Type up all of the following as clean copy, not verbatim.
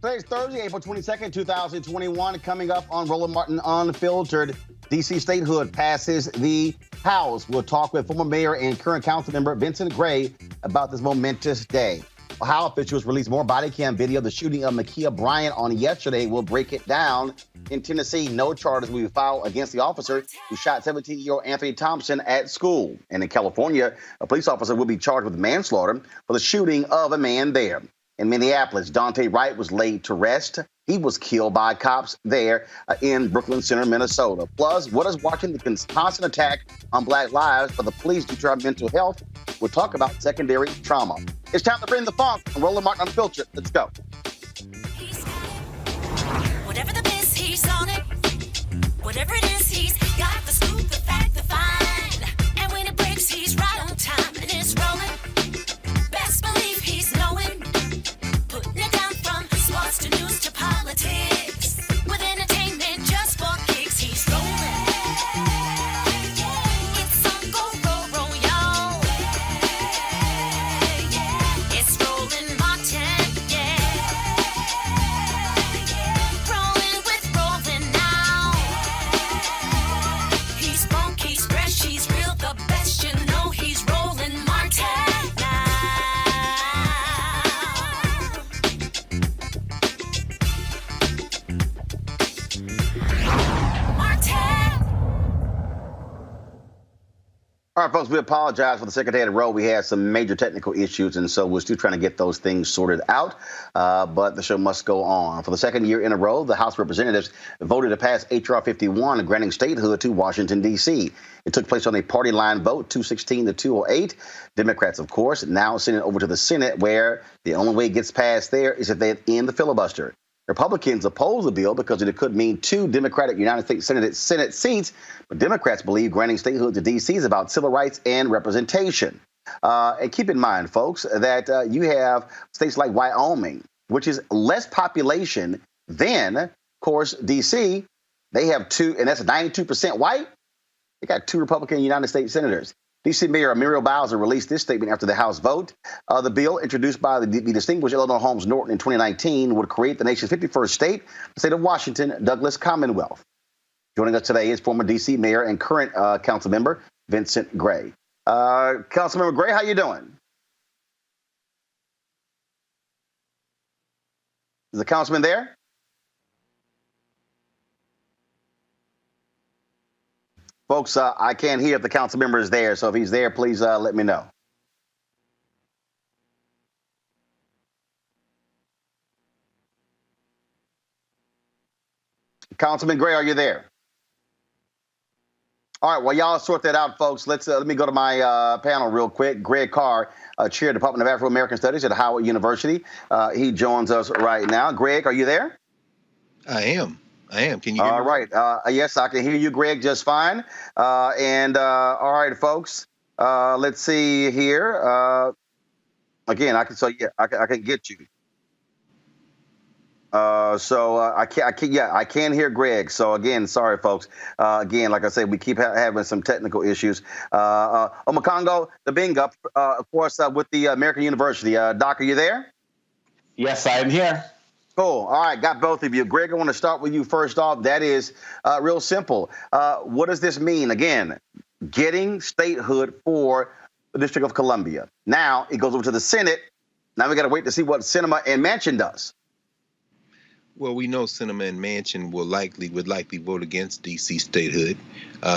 Today's Thursday, April 22nd, 2021. Coming up on Roland Martin Unfiltered, D.C. statehood passes the House. We'll talk with former mayor and current council member Vincent Gray about this momentous day. Ohio officials released more body cam video of the shooting of Ma'Khia Bryant on yesterday. We'll break it down. In Tennessee, no charges will be filed against the officer who shot 17-year-old Anthony Thompson at school. And in California, a police officer will be charged with manslaughter for the shooting of a man there. In Minneapolis, Daunte Wright was laid to rest. He was killed by cops there in Brooklyn Center, Minnesota. Plus, what is watching the constant attack on Black lives for the police due to our mental health? We'll talk about secondary trauma. It's time to bring the funk on Roland Martin Unfiltered. Let's go. Whatever the biz, he's on it. Whatever it is, he's got the scoop, the fact, the find. And when it breaks, he's right on time and it's rolling. Best believe he's knowing. Putting it down from sports to news to politics. With entertainment just for kicks, he's rolling. It's on go, y'all. It's Roland Martin, rolling with Roland now. He's funky, he's fresh, he's real, the best, you know he's Roland Martin now. All right, folks, we apologize for the second day in a row. We had some major technical issues, and so we're still trying to get those things sorted out. But the show must go on. For the second year in a row, the House of Representatives voted to pass H.R. 51, granting statehood to Washington, D.C. It took place on a party line vote, 216 to 208. Democrats, of course, now send it over to the Senate, where the only way it gets passed there is if they end the filibuster. Republicans oppose the bill because it could mean 2 Democratic United States Senate seats, but Democrats believe granting statehood to D.C. is about civil rights and representation. And keep in mind, folks, that you have states like Wyoming, which is less population than, of course, D.C. They have 2, and that's 92% white. They got 2 Republican United States senators. D.C. Mayor Muriel Bowser released this statement after the House vote. The bill, introduced by the distinguished Eleanor Holmes Norton in 2019, would create the nation's 51st state, the state of Washington, Douglas Commonwealth. Joining us today is former D.C. Mayor and current council member Vincent Gray. Councilmember Gray, how you doing? Is the councilman there? Folks, I can't hear if the council member is there, so if he's there, please let me know. Councilman Gray, are you there? All right, well, y'all sort that out, folks. Let me go to my panel real quick. Greg Carr, Chair of the Department of Afro-American Studies at Howard University. He joins us right now. Greg, are you there? I am. Can you hear me? All right. Yes, I can hear you, Greg, just fine. All right, folks, let's see here. Again, I can get you. I can hear Greg. So again, sorry, folks. Again, like I said, we keep having some technical issues. Omakongo Dabinga, of course, with the American University. Doc, are you there? Yes, I am here. Cool. All right. Got both of you. Greg, I want to start with you first off. That is real simple. What does this mean? Again, getting statehood for the District of Columbia. Now it goes over to the Senate. Now we got to wait to see what Sinema and Manchin does. Well, we know Sinema and Manchin would likely vote against D.C. statehood.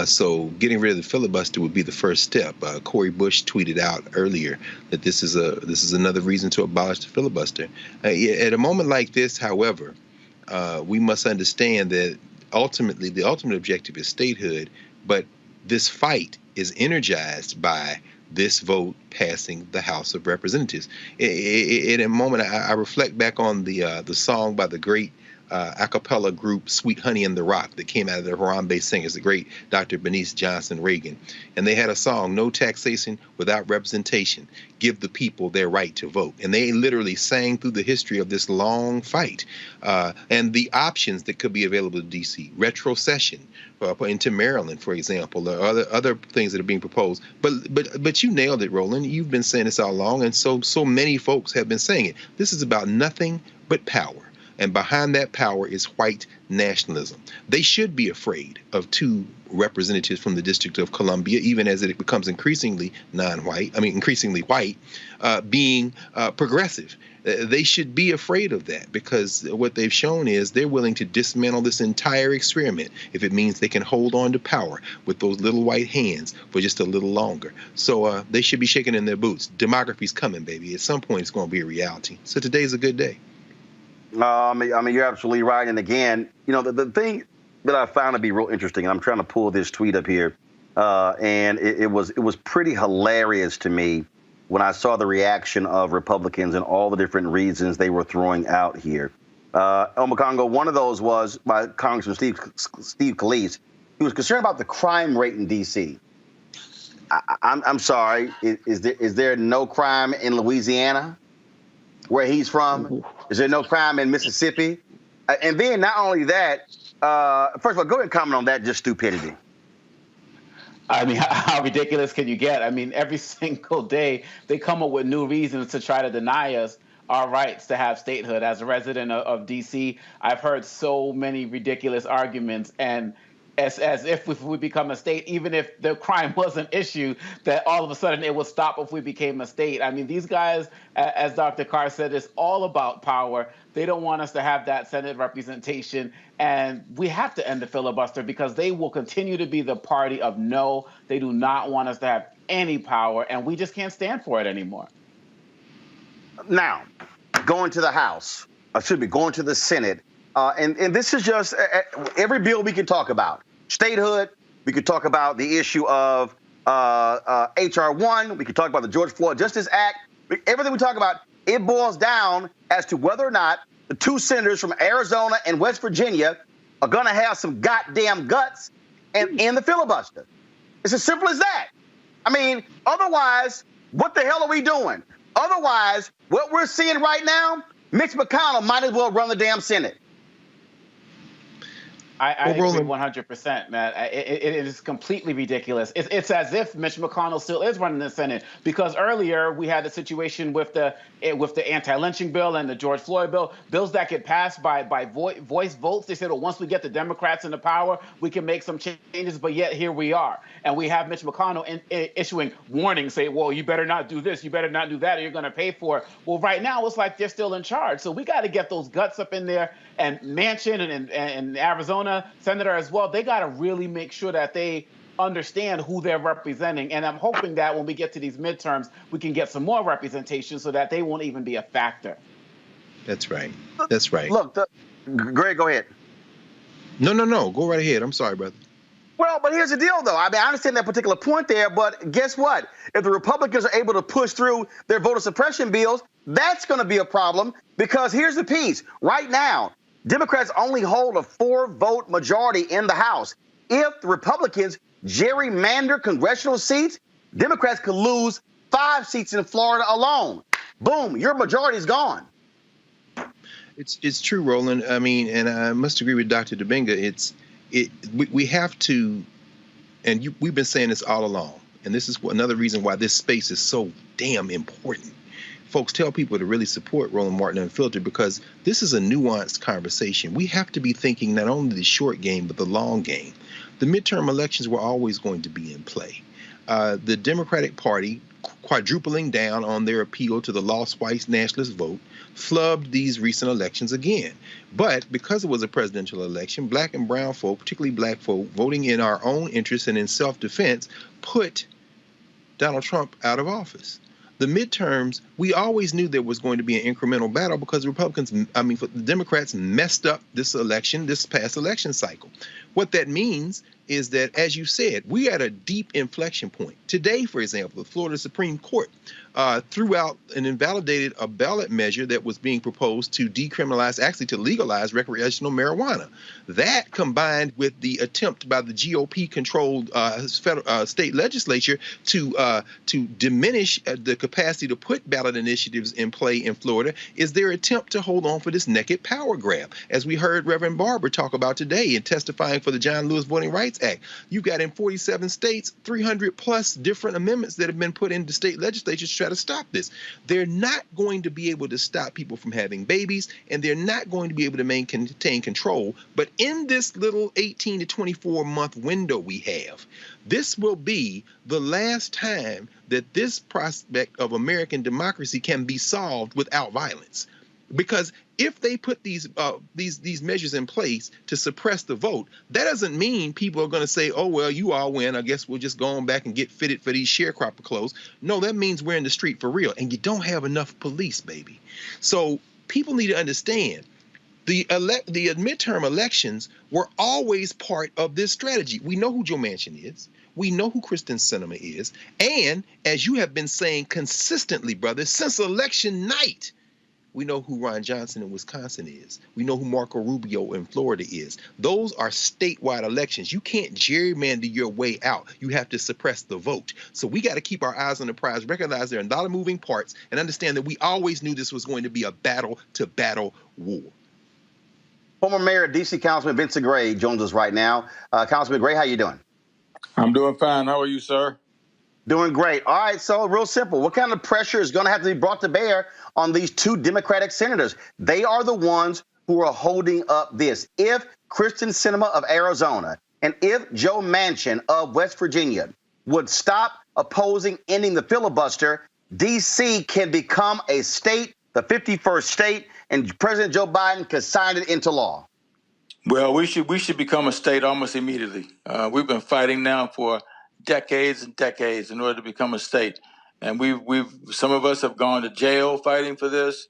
So getting rid of the filibuster would be the first step. Cori Bush tweeted out earlier that this is another reason to abolish the filibuster. At a moment like this, however, we must understand that ultimately the ultimate objective is statehood, but this fight is energized by this vote passing the House of Representatives. In a moment, I reflect back on the song by the great a cappella group Sweet Honey in the Rock that came out of the Harambe singers, the great Dr. Bernice Johnson Reagan. And they had a song, "No Taxation Without Representation, Give the People Their Right to Vote." And they literally sang through the history of this long fight and the options that could be available to D.C. Retrocession into Maryland, for example, or other things that are being proposed. But you nailed it, Roland. You've been saying this all along, and so many folks have been saying it. This is about nothing but power. And behind that power is white nationalism. They should be afraid of two representatives from the District of Columbia, even as it becomes increasingly increasingly white, being progressive. They should be afraid of that, because what they've shown is they're willing to dismantle this entire experiment if it means they can hold on to power with those little white hands for just a little longer. So they should be shaking in their boots. Demography's coming, baby. At some point, it's going to be a reality. So today's a good day. I mean, you're absolutely right. And again, the thing that I found to be real interesting, and I'm trying to pull this tweet up here, and it was pretty hilarious to me when I saw the reaction of Republicans and all the different reasons they were throwing out here. Omakongo, one of those was by Congressman Steve Scalise. He was concerned about the crime rate in D.C. I'm sorry, is there no crime in Louisiana, where he's from? Is there no crime in Mississippi? And then not only that, first of all, go ahead and comment on that, just stupidity. I mean, how ridiculous can you get? I mean, every single day they come up with new reasons to try to deny us our rights to have statehood. As a resident of D.C., I've heard so many ridiculous arguments, and as if we become a state, even if the crime was an issue, that all of a sudden it would stop if we became a state. I mean, these guys, as Dr. Carr said, it's all about power. They don't want us to have that Senate representation, and we have to end the filibuster because they will continue to be the party of no. They do not want us to have any power, and we just can't stand for it anymore. Now, going to the House, going to the Senate, and this is just every bill we can talk about. Statehood, we could talk about the issue of H.R. 1, we could talk about the George Floyd Justice Act. Everything we talk about, it boils down as to whether or not the two senators from Arizona and West Virginia are going to have some goddamn guts and end the filibuster. It's as simple as that. I mean, otherwise, what the hell are we doing? Otherwise, what we're seeing right now, Mitch McConnell might as well run the damn Senate. I agree 100%, Matt. It is completely ridiculous. It's as if Mitch McConnell still is running the Senate, because earlier we had a situation with the anti-lynching bill and the George Floyd bill, bills that get passed by voice votes. They said, well, once we get the Democrats into power, we can make some changes. But yet here we are, and we have Mitch McConnell issuing warnings, saying, well, you better not do this, you better not do that, or you're going to pay for it. Well, right now it's like they're still in charge, so we got to get those guts up in there. And Manchin and Arizona senator as well, they got to really make sure that they understand who they're representing. And I'm hoping that when we get to these midterms, we can get some more representation so that they won't even be a factor. That's right. That's right. Look, Greg, go ahead. No. Go right ahead. I'm sorry, brother. Well, but here's the deal, though. I mean, I understand that particular point there, but guess what? If the Republicans are able to push through their voter suppression bills, that's going to be a problem, because here's the piece. Right now, Democrats only hold a 4-vote majority in the House. If the Republicans gerrymander congressional seats, Democrats could lose 5 seats in Florida alone. Boom, your majority is gone. It's true, Roland. I mean, and I must agree with Dr. Dibinga. We have to, and we've been saying this all along, and this is another reason why this space is so damn important. Folks, tell people to really support Roland Martin Unfiltered, because this is a nuanced conversation. We have to be thinking not only the short game, but the long game. The midterm elections were always going to be in play. The Democratic Party, quadrupling down on their appeal to the lost white nationalist vote, flubbed these recent elections again. But because it was a presidential election, black and brown folk, particularly black folk, voting in our own interest and in self-defense, put Donald Trump out of office. The midterms, we always knew there was going to be an incremental battle because the Democrats messed up this past election cycle. What that means is that, as you said, we are at a deep inflection point. Today, for example, the Florida Supreme Court threw out and invalidated a ballot measure that was being proposed to to legalize recreational marijuana. That, combined with the attempt by the GOP-controlled state legislature to diminish the capacity to put ballot initiatives in play in Florida, is their attempt to hold on for this naked power grab. As we heard Reverend Barber talk about today in testifying for the John Lewis Voting Rights Rights Act. You've got in 47 states, 300 plus different amendments that have been put into state legislatures to try to stop this. They're not going to be able to stop people from having babies, and they're not going to be able to maintain control. But in this little 18 to 24 month window we have, this will be the last time that this prospect of American democracy can be solved without violence. Because if they put these measures in place to suppress the vote, that doesn't mean people are going to say, oh, well, you all win. I guess we'll just go on back and get fitted for these sharecropper clothes. No, that means we're in the street for real. And you don't have enough police, baby. So people need to understand the midterm elections were always part of this strategy. We know who Joe Manchin is. We know who Kristen Sinema is. And as you have been saying consistently, brother, since election night, we know who Ron Johnson in Wisconsin is. We know who Marco Rubio in Florida is. Those are statewide elections. You can't gerrymander your way out. You have to suppress the vote. So we got to keep our eyes on the prize, recognize there are a lot of moving parts, and understand that we always knew this was going to be a battle-to-battle war. Former Mayor D.C. Councilman Vincent Gray joins us right now. Councilman Gray, how you doing? I'm doing fine. How are you, sir? Doing great. All right, so real simple. What kind of pressure is going to have to be brought to bear on these two Democratic senators? They are the ones who are holding up this. If Kristen Sinema of Arizona and if Joe Manchin of West Virginia would stop opposing ending the filibuster, D.C. can become a state, the 51st state, and President Joe Biden can sign it into law. Well, we should become a state almost immediately. We've been fighting now for decades and decades in order to become a state, and some of us have gone to jail fighting for this.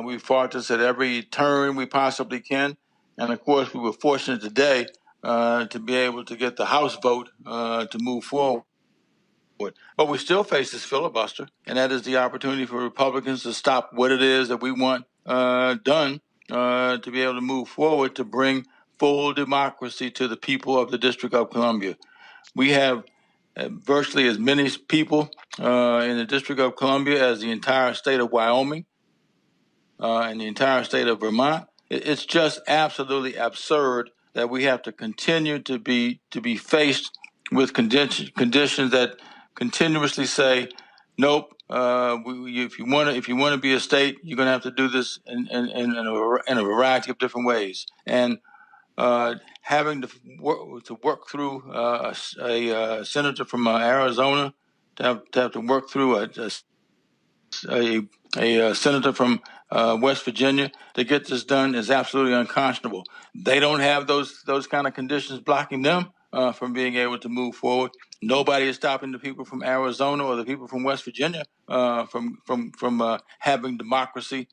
We've fought this at every turn we possibly can, and of course, we were fortunate today to be able to get the House vote to move forward. But we still face this filibuster, and that is the opportunity for Republicans to stop what it is that we want done to be able to move forward to bring full democracy to the people of the District of Columbia. We have virtually as many people in the District of Columbia as the entire state of Wyoming and the entire state of Vermont. It's just absolutely absurd that we have to continue to be faced with conditions that continuously say, nope. If you want to be a state, you're going to have to do this in a variety of different ways. And having to work through a senator from Arizona, to have to work through a senator from West Virginia to get this done is absolutely unconscionable. They don't have those kind of conditions blocking them from being able to move forward. Nobody is stopping the people from Arizona or the people from West Virginia from having democracy.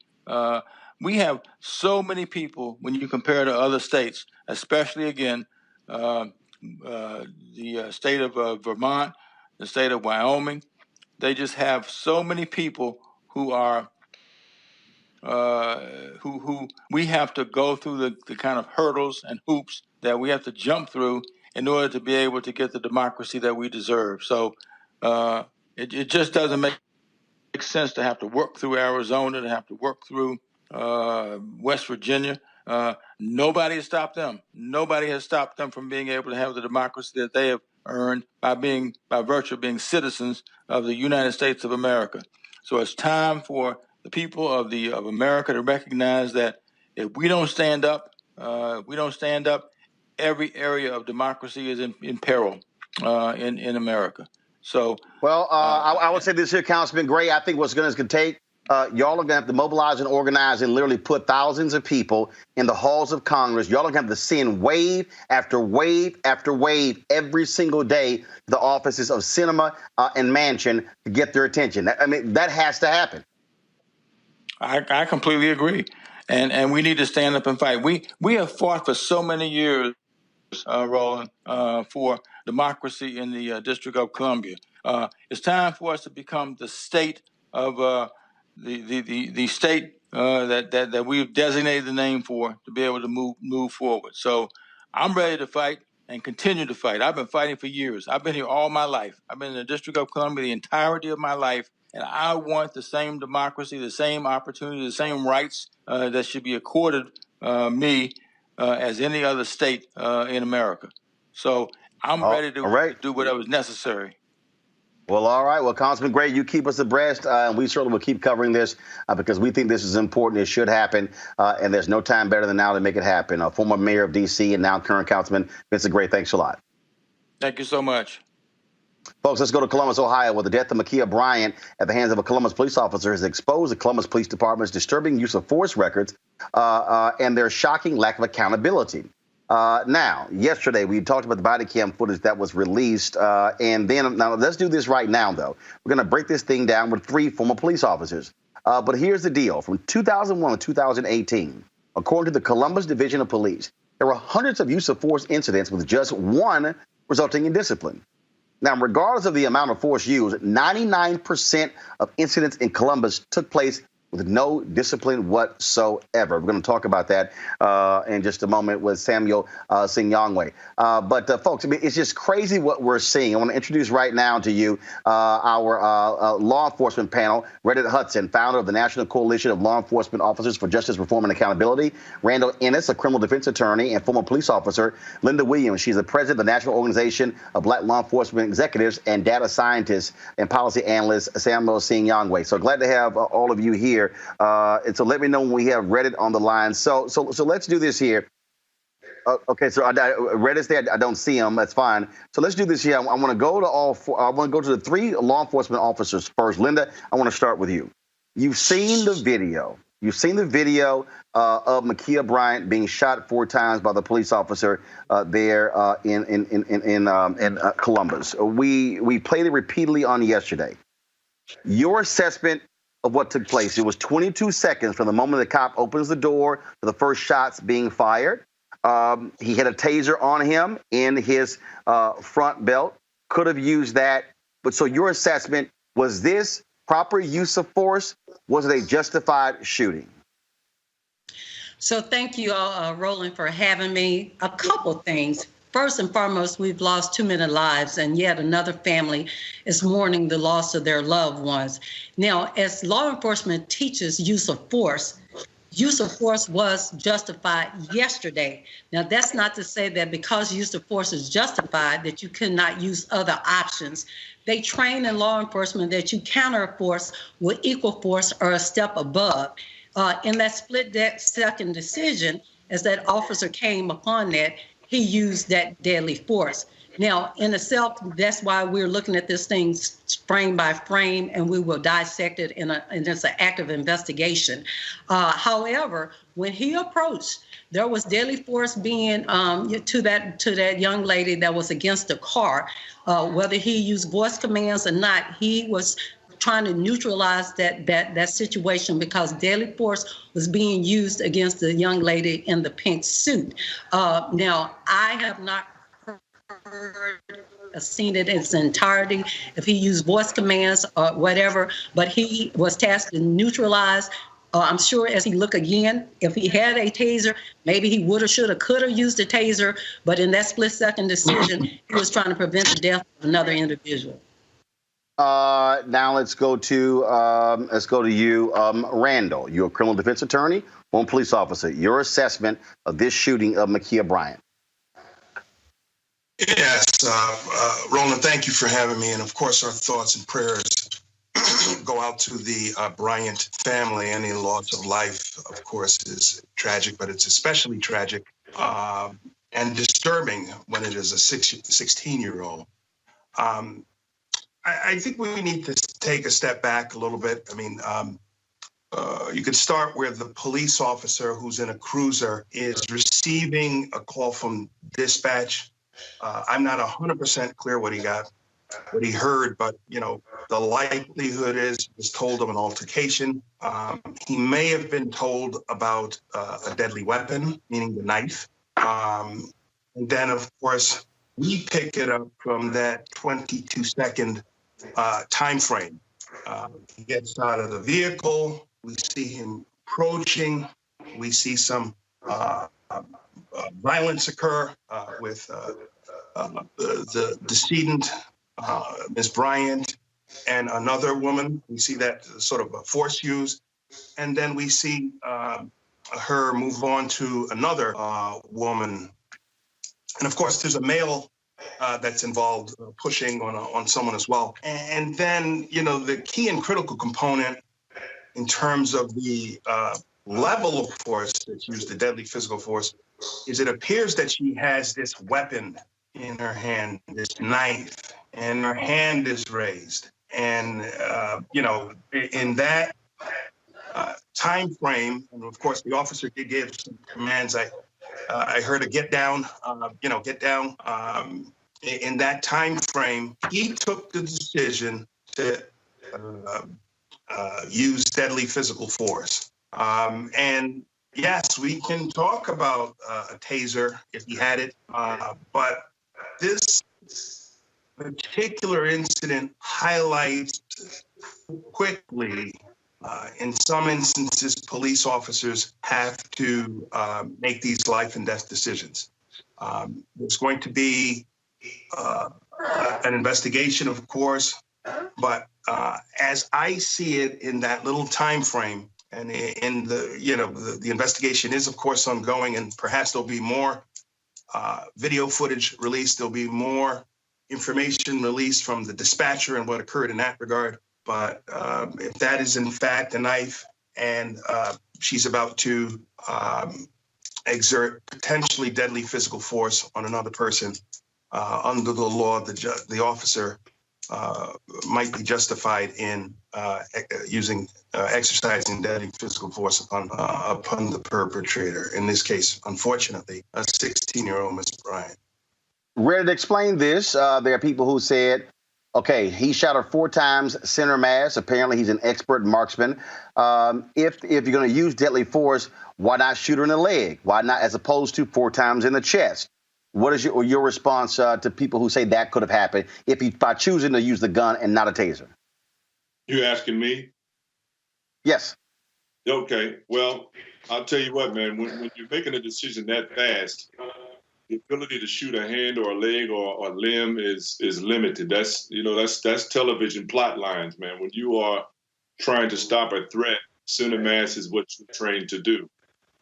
We have so many people when you compare to other states, especially again the state of Vermont, the state of Wyoming. They just have so many people who are who we have to go through the kind of hurdles and hoops that we have to jump through in order to be able to get the democracy that we deserve. So it just doesn't make sense to have to work through Arizona, to have to work through West Virginia. Nobody has stopped them. Nobody has stopped them from being able to have the democracy that they have earned by virtue of being citizens of the United States of America. So it's time for the people of America to recognize that if we don't stand up, every area of democracy is in peril in America. So, well, I would say this here, Councilman Gray. I think what's going to take, y'all are going to have to mobilize and organize and literally put thousands of people in the halls of Congress. Y'all are going to have to send wave after wave after wave every single day to the offices of Sinema and Manchin to get their attention. I mean, that has to happen. I completely agree. And we need to stand up and fight. We have fought for so many years, Roland, for democracy in the District of Columbia. It's time for us to become the state of the state that we've designated the name for to be able to move forward. So I'm ready to fight and continue to fight. I've been fighting for years. I've been here all my life. I've been in the District of Columbia the entirety of my life, and I want the same democracy, the same opportunity, the same rights that should be accorded me as any other state in America. So I'm ready to all right. do whatever's necessary. Well, all right. Well, Congressman Gray, you keep us abreast, and we certainly will keep covering this because we think this is important. It should happen, and there's no time better than now to make it happen. Former mayor of D.C. and now current councilman Vincent Gray, thanks a lot. Thank you so much. Folks, let's go to Columbus, Ohio, where the death of Ma'Khia Bryant at the hands of a Columbus police officer has exposed the Columbus Police Department's disturbing use of force records and their shocking lack of accountability. Now, yesterday, we talked about the body cam footage that was released. And then, now let's do this right now, though. We're going to break this thing down with 3 former police officers. But here's the deal. From 2001 to 2018, according to the Columbus Division of Police, there were hundreds of use of force incidents with just 1 resulting in discipline. Now, regardless of the amount of force used, 99% of incidents in Columbus took place with no discipline whatsoever. We're going to talk about that in just a moment with Samuel Singyongwe. But folks, I mean, it's just crazy what we're seeing. I want to introduce right now to you our law enforcement panel, Reddit Hudson, founder of the National Coalition of Law Enforcement Officers for Justice, Reform, and Accountability, Randall Ennis, a criminal defense attorney and former police officer, Linda Williams. She's the president of the National Organization of Black Law Enforcement Executives, and data scientist and policy analyst Samuel Singyongwe. So glad to have all of you here. And so let me know when we have Reddit on the line. So let's do this here. Okay, so Reddit's there. I don't see him. That's fine. So let's do this here. I want to go to all 4. I want to go to the 3 law enforcement officers first. Linda, I want to start with you. You've seen the video. You've seen the video of Ma'Khia Bryant being shot 4 times by the police officer there in Columbus. We played it repeatedly on yesterday. Your assessment of what took place. It was 22 seconds from the moment the cop opens the door to the first shots being fired. He had a taser on him in his front belt. Could have used that. But so your assessment, was this proper use of force? Was it a justified shooting? So thank you, Roland, for having me. A couple things. First and foremost, we've lost 2 many lives, and yet another family is mourning the loss of their loved ones. Now, as law enforcement teaches use of force was justified yesterday. Now, that's not to say that because use of force is justified that you cannot use other options. They train in law enforcement that you counter force with equal force or a step above. In that split-second decision, as that officer came upon that, he used that deadly force. Now, in itself, that's why we're looking at this thing frame by frame, and we will dissect it and it's an active investigation. However, when he approached, there was deadly force being to that young lady that was against the car. Whether he used voice commands or not, he was trying to neutralize that situation because deadly force was being used against the young lady in the pink suit. Now, I have not heard or seen it in its entirety, if he used voice commands or whatever, but he was tasked to neutralize. I'm sure as he look again, if he had a taser, maybe he would have, should have, could have used a taser, but in that split-second decision, he was trying to prevent the death of another individual. Now let's go to you, Randall. You're a criminal defense attorney, one police officer. Your assessment of this shooting of Ma'Khia Bryant. Yes, Roland, thank you for having me. And of course, our thoughts and prayers go out to the Bryant family. Any loss of life, of course, is tragic, but it's especially tragic and disturbing when it is a 16-year-old. I think we need to take a step back a little bit. I mean, you could start where the police officer who's in a cruiser is receiving a call from dispatch. I'm not 100% clear what he heard, but, you know, the likelihood is he was told of an altercation. He may have been told about a deadly weapon, meaning the knife. And then, of course, we pick it up from that 22-second time frame. He gets out of the vehicle. We see him approaching. We see some violence occur with the decedent, Ms. Bryant, and another woman. We see that sort of a force use. And then we see her move on to another woman. And of course, there's a male that's involved pushing on someone as well. And then, the key and critical component in terms of the level of force that's used, the deadly physical force, is it appears that she has this weapon in her hand, this knife, and her hand is raised. And, in that time frame, and of course, the officer did give some commands. I heard a get down, get down. In that time frame, he took the decision to use deadly physical force. And yes, we can talk about a taser if he had it, but this particular incident highlights quickly, in some instances, police officers have to make these life and death decisions. There's going to be an investigation, of course, but as I see it in that little time frame, and in the investigation is, of course, ongoing, and perhaps there'll be more video footage released. There'll be more information released from the dispatcher and what occurred in that regard. But if that is in fact a knife, and she's about to exert potentially deadly physical force on another person, under the law, the officer might be justified in exercising deadly physical force upon the perpetrator. In this case, unfortunately, a 16-year-old Miss Bryant. Ready to explain this? There are people who said, okay, he shot her 4 times, center mass. Apparently, he's an expert marksman. If you're going to use deadly force, why not shoot her in the leg? Why not, as opposed to 4 times in the chest? What is your response to people who say that could have happened by choosing to use the gun and not a taser? You asking me? Yes. Okay. Well, I'll tell you what, man. When you're making a decision that fast, the ability to shoot a hand or a leg or a limb is limited. That's television plot lines, man. When you are trying to stop a threat, center mass is what you're trained to do.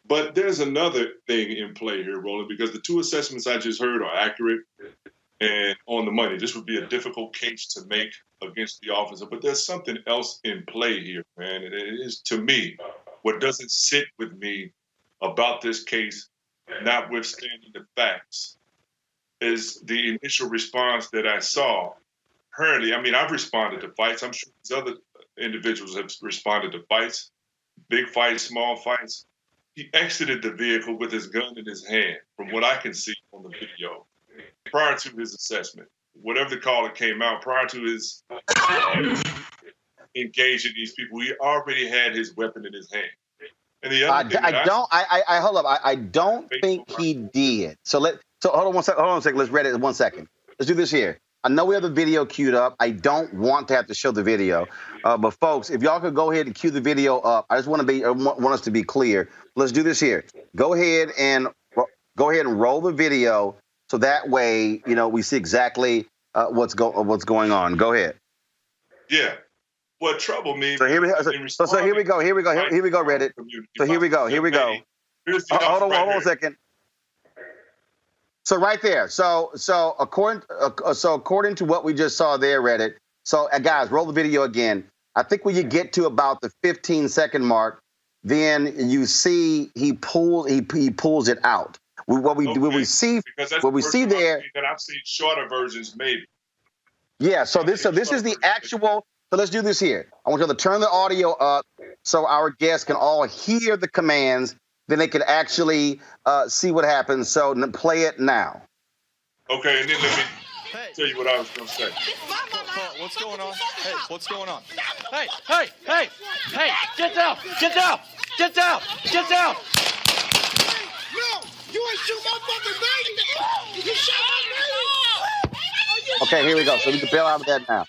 But there's another thing in play here, Roland, because the 2 assessments I just heard are accurate and on the money. This would be a difficult case to make against the officer, but there's something else in play here, man. And it is, to me, what doesn't sit with me about this case, notwithstanding the facts, is the initial response that I saw. Apparently, I mean, I've responded to fights. I'm sure these other individuals have responded to fights, big fights, small fights. He exited the vehicle with his gun in his hand, from what I can see on the video, prior to his assessment. Whatever the call that came out, prior to his engaging these people, he already had his weapon in his hand. And the other thing hold up. I don't think he did. So hold on one second. Let's read it in 1 second. Let's do this here. I know we have the video queued up. I don't want to have to show the video, but folks, if y'all could go ahead and cue the video up, I just want us to be clear. Let's do this here. Go ahead and roll the video, so that way we see exactly what's going on. Go ahead. Yeah. What troubled me. So here we go. So here we go. Reddit. So here we go. Hold on 1 second. So right there. So according to what we just saw there, Reddit. So guys, roll the video again. I think when you get to about the 15-second mark, then you see he pulls it out. What we see there. That I've seen shorter versions, maybe. Yeah. So this is the actual. So let's do this here. I want you to turn the audio up so our guests can all hear the commands. Then they can actually see what happens. So play it now. Okay, and then let me tell you what I was going to say. What's going on? Hey, what's going on? Hey, get down! No, you ain't shoot my fucking baby! You shot my baby! Okay, here we go. So we can bail out of that now.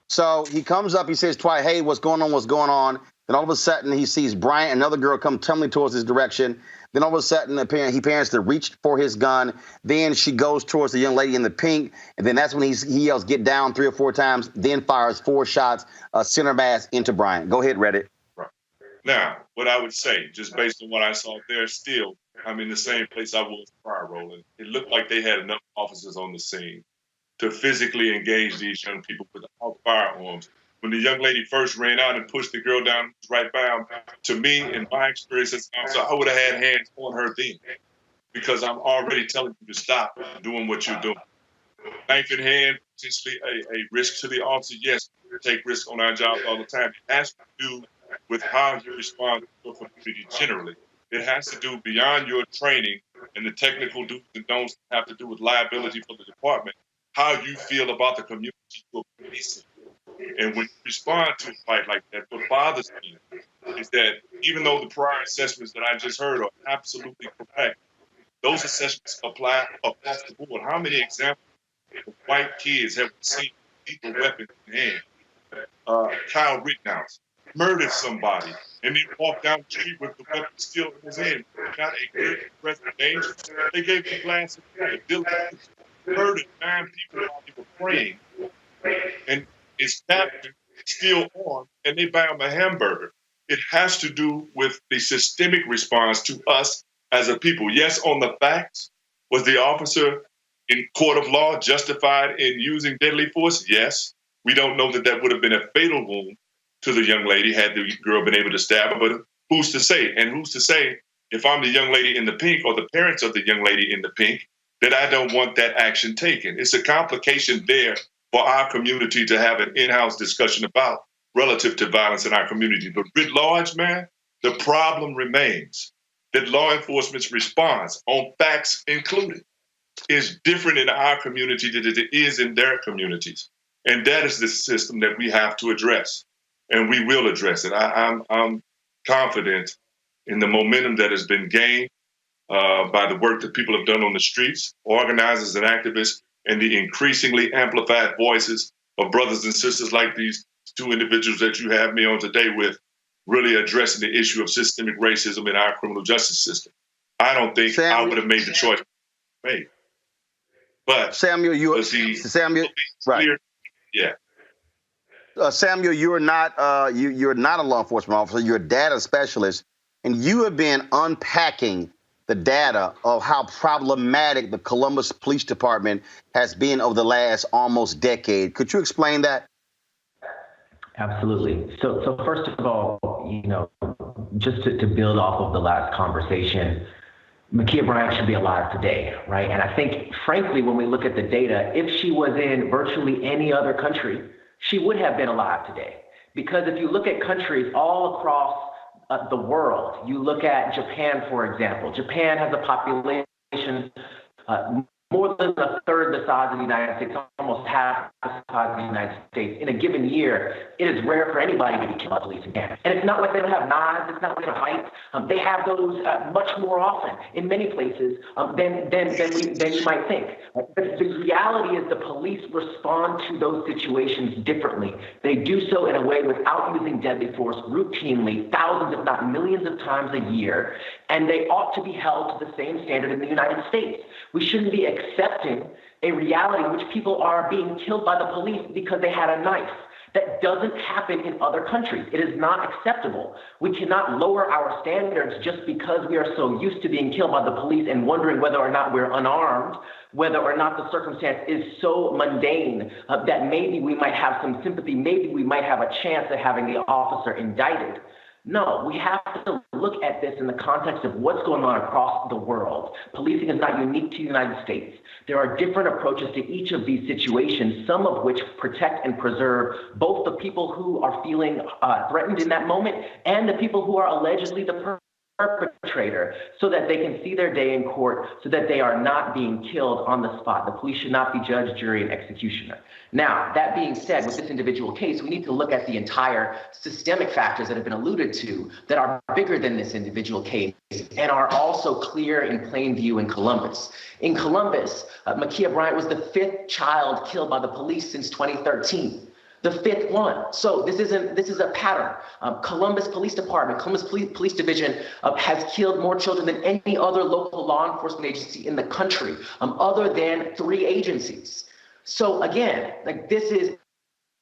So he comes up, he says twice, hey, what's going on? Then all of a sudden he sees Bryant, another girl, come tumbling towards his direction. Then all of a sudden he appears to reach for his gun. Then she goes towards the young lady in the pink. And then that's when he yells, get down 3 or 4 times, then fires 4 shots, center mass into Bryant. Go ahead, Reddit. Right. Now, what I would say, just based on what I saw there, still, I'm in the same place I was prior, Roland. It looked like they had enough officers on the scene to physically engage these young people without firearms. When the young lady first ran out and pushed the girl down right by him, to me, in my experience as an officer, I would have had hands on her then, because I'm already telling you to stop doing what you're doing. Knife in hand, potentially a risk to the officer. Yes, we take risks on our jobs all the time. It has to do with how you respond to your community generally. It has to do beyond your training and the technical do's and don'ts that have to do with liability for the department, how you feel about the community you're policing. And when you respond to a fight like that, what bothers me is that even though the prior assessments that I just heard are absolutely correct, those assessments apply across the board. How many examples of white kids have seen lethal weapons in hand? Kyle Rittenhouse murdered somebody and then walked down the street with the weapon still in his hand. Got a good threat of danger. They gave him a glass of water. Bill murdered 9 people while they were praying. And his captain still on, and they buy him a hamburger. It has to do with the systemic response to us as a people. Yes, on the facts, was the officer in court of law justified in using deadly force? Yes. We don't know that that would have been a fatal wound to the young lady had the girl been able to stab her, but who's to say? And who's to say if I'm the young lady in the pink or the parents of the young lady in the pink that I don't want that action taken? It's a complication there for our community to have an in-house discussion about relative to violence in our community. But writ large, man, the problem remains that law enforcement's response, on facts included, is different in our community than it is in their communities. And that is the system that we have to address. And we will address it. I'm confident in the momentum that has been gained by the work that people have done on the streets, organizers and activists, and the increasingly amplified voices of brothers and sisters like these 2 individuals that you have me on today with, really addressing the issue of systemic racism in our criminal justice system. I don't think I would have made the choice made. But Samuel, right? Yeah. Samuel, you're not you're not a law enforcement officer. You're a data specialist, and you have been unpacking the data of how problematic the Columbus Police Department has been over the last almost decade. Could you explain that? Absolutely. So first of all, just to build off of the last conversation, Ma'Khia Bryant should be alive today, right? And I think, frankly, when we look at the data, if she was in virtually any other country, she would have been alive today. Because if you look at countries all across the world, you look at Japan, for example. Japan has a population more than a third the size of the United States, almost half the size of the United States. In a given year, it is rare for anybody to be killed by police again. And it's not like they don't have knives, it's not like they don't fight. They have those much more often in many places than you might think. But the reality is the police respond to those situations differently. They do so in a way without using deadly force routinely, thousands if not millions of times a year, and they ought to be held to the same standard in the United States. We shouldn't be accepting a reality in which people are being killed by the police because they had a knife. That doesn't happen in other countries. It is not acceptable. We cannot lower our standards just because we are so used to being killed by the police and wondering whether or not we're unarmed, whether or not the circumstance is so mundane that maybe we might have some sympathy, maybe we might have a chance of having the officer indicted. No, we have to look at this in the context of what's going on across the world. Policing is not unique to the United States. There are different approaches to each of these situations, some of which protect and preserve both the people who are feeling threatened in that moment and the people who are allegedly the perpetrator, so that they can see their day in court, so that they are not being killed on the spot. The police should not be judge, jury, and executioner. Now, that being said, with this individual case, we need to look at the entire systemic factors that have been alluded to that are bigger than this individual case and are also clear in plain view in Columbus. In Columbus, Ma'Khia Bryant was the 5th child killed by the police since 2013. The 5th one. So this is a pattern. Columbus Police Department, Columbus Police Division has killed more children than any other local law enforcement agency in the country, other than 3 agencies. So again, like this is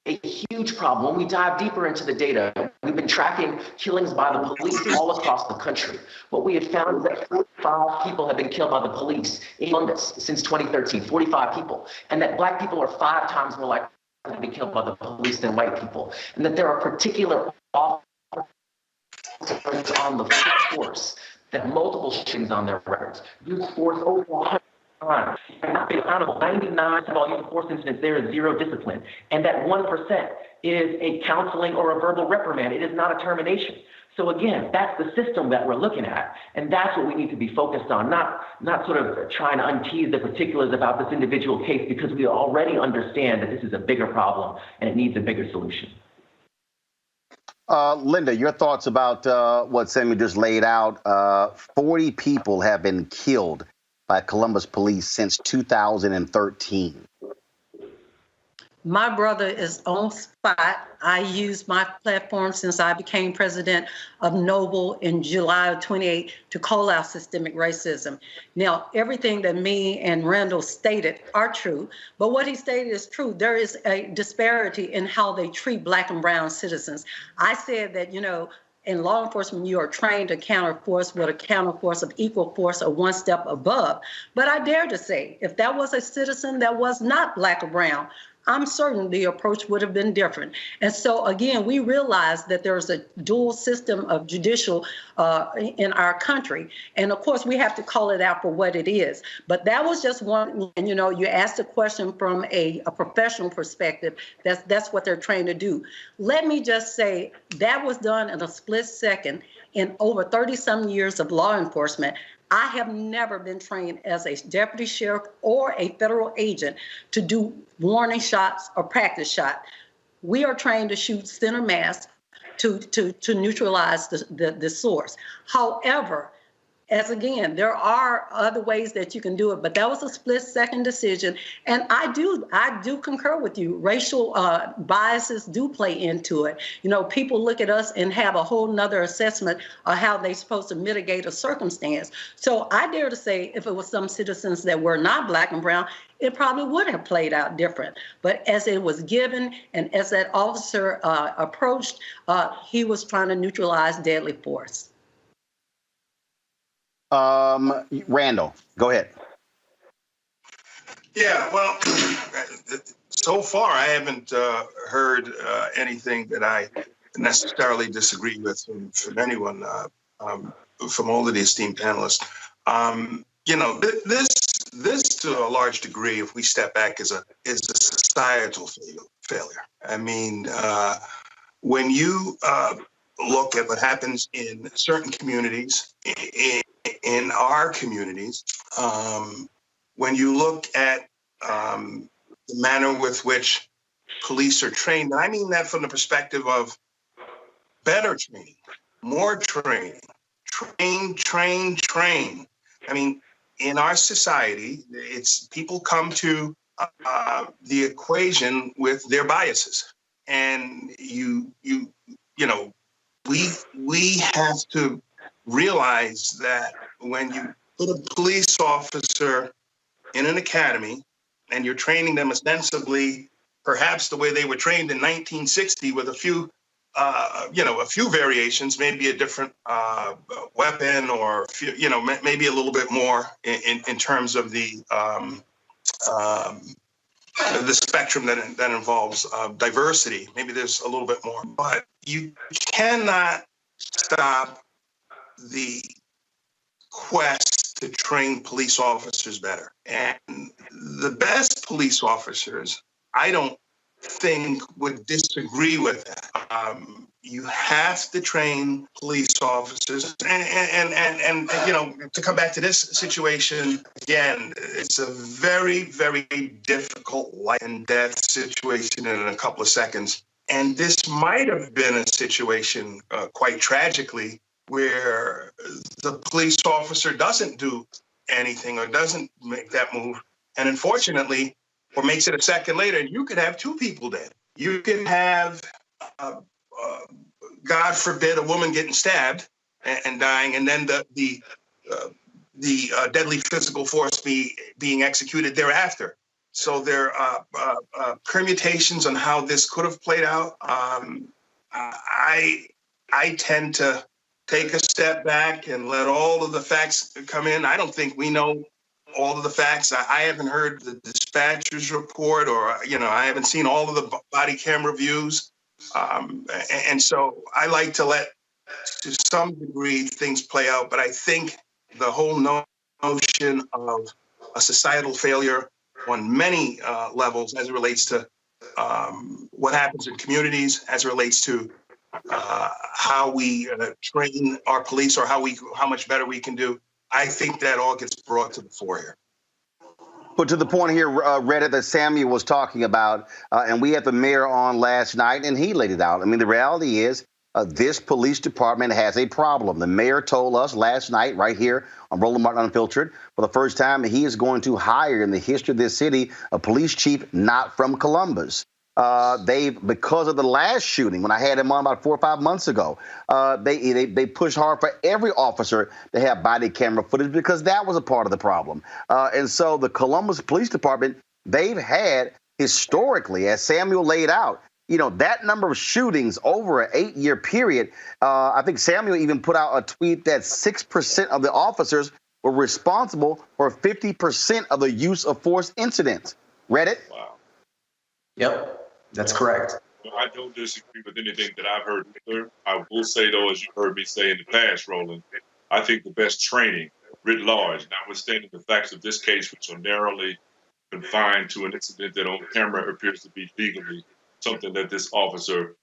a huge problem. When we dive deeper into the data, we've been tracking killings by the police all across the country. What we have found is that 45 people have been killed by the police in Columbus since 2013, 45 people, and that Black people are 5 times more likely to be killed by the police than white people, and that there are particular officers on the force that multiple shootings on their records, use force over 100 times, and not been accountable. 99 of all use of force incidents, there is 0 discipline, and that 1% is a counseling or a verbal reprimand. It is not a termination. So again, that's the system that we're looking at, and that's what we need to be focused on, not sort of trying to untease the particulars about this individual case, because we already understand that this is a bigger problem and it needs a bigger solution. Linda, your thoughts about what Samuel just laid out. 40 people have been killed by Columbus police since 2013. My brother is on spot. I used my platform since I became president of Noble in July of 28 to call out systemic racism. Now, everything that me and Randall stated are true, but what he stated is true. There is a disparity in how they treat Black and brown citizens. I said that, you know, in law enforcement, you are trained to counterforce with a counterforce of equal force or one step above. But I dare to say, if that was a citizen that was not Black or brown, I'm certain the approach would have been different. And so, again, we realize that there's a dual system of judicial in our country. And, of course, we have to call it out for what it is. But that was just one, and, you know, you asked a question from a professional perspective. That's what they're trained to do. Let me just say that was done in a split second in over 30-some years of law enforcement. I have never been trained as a deputy sheriff or a federal agent to do warning shots or practice shot. We are trained to shoot center mass to neutralize the source. However, as again, there are other ways that you can do it, but that was a split-second decision. And I do concur with you. Racial biases do play into it. You know, people look at us and have a whole nother assessment of how they're supposed to mitigate a circumstance. So I dare to say, if it was some citizens that were not Black and brown, it probably would have played out different. But as it was given and as that officer approached, he was trying to neutralize deadly force. Randall, go ahead. Yeah, well, so far I haven't heard anything that I necessarily disagree with from anyone, from all of the esteemed panelists. You know, this to a large degree, if we step back, is a societal failure. I mean, when you look at what happens in certain communities, in our communities, when you look at the manner with which police are trained, and I mean that from the perspective of better training, more training, train. I mean, in our society, it's people come to the equation with their biases, and you know, we have to realize that when you put a police officer in an academy and you're training them ostensibly, perhaps the way they were trained in 1960 with a few variations, maybe a different weapon or, maybe a little bit more in terms of the spectrum that involves diversity. Maybe there's a little bit more, but you cannot stop the quest to train police officers better. And the best police officers, I don't think, would disagree with that. You have to train police officers. And to come back to this situation, again, it's a very, very difficult life and death situation in a couple of seconds. And this might have been a situation, quite tragically, where the police officer doesn't do anything or doesn't make that move. And unfortunately, or makes it a second later, and you could have 2 people dead. You can have, God forbid, a woman getting stabbed and dying, and then the deadly physical force being executed thereafter. So there are permutations on how this could have played out. I tend to take a step back and let all of the facts come in. I don't think we know all of the facts. I haven't heard the dispatcher's report, or I haven't seen all of the body camera views. And so I like to let, to some degree, things play out. But I think the whole notion of a societal failure on many levels, as it relates to what happens in communities, as it relates to how we train our police, or how much better we can do. I think that all gets brought to the fore here. But to the point here, Reddit, that Samuel was talking about, and we had the mayor on last night, and he laid it out. I mean, the reality is this police department has a problem. The mayor told us last night right here on Roland Martin Unfiltered, for the first time, he is going to hire in the history of this city a police chief not from Columbus. Because of the last shooting, when I had him on about 4 or 5 months ago, they pushed hard for every officer to have body camera footage, because that was a part of the problem. And so the Columbus Police Department, they've had historically, as Samuel laid out, that number of shootings over an 8-year period. I think Samuel even put out a tweet that 6% of the officers were responsible for 50% of the use of force incidents. Reddit? Wow. Yep. That's correct. I don't disagree with anything that I've heard either. I will say, though, as you heard me say in the past, Roland, I think the best training, writ large, notwithstanding the facts of this case, which are narrowly confined to an incident that on camera appears to be legally something that this officer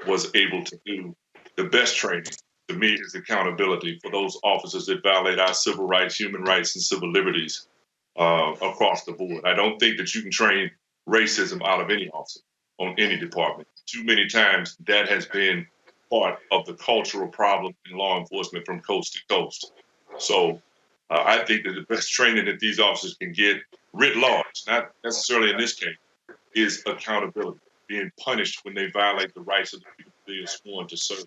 was able to do, the best training, to me, is accountability for those officers that violate our civil rights, human rights, and civil liberties across the board. I don't think that you can train racism out of any officer on any department. Too many times that has been part of the cultural problem in law enforcement from coast to coast. So I think that the best training that these officers can get, writ large, not necessarily in this case, is accountability, being punished when they violate the rights of the people they are sworn to serve.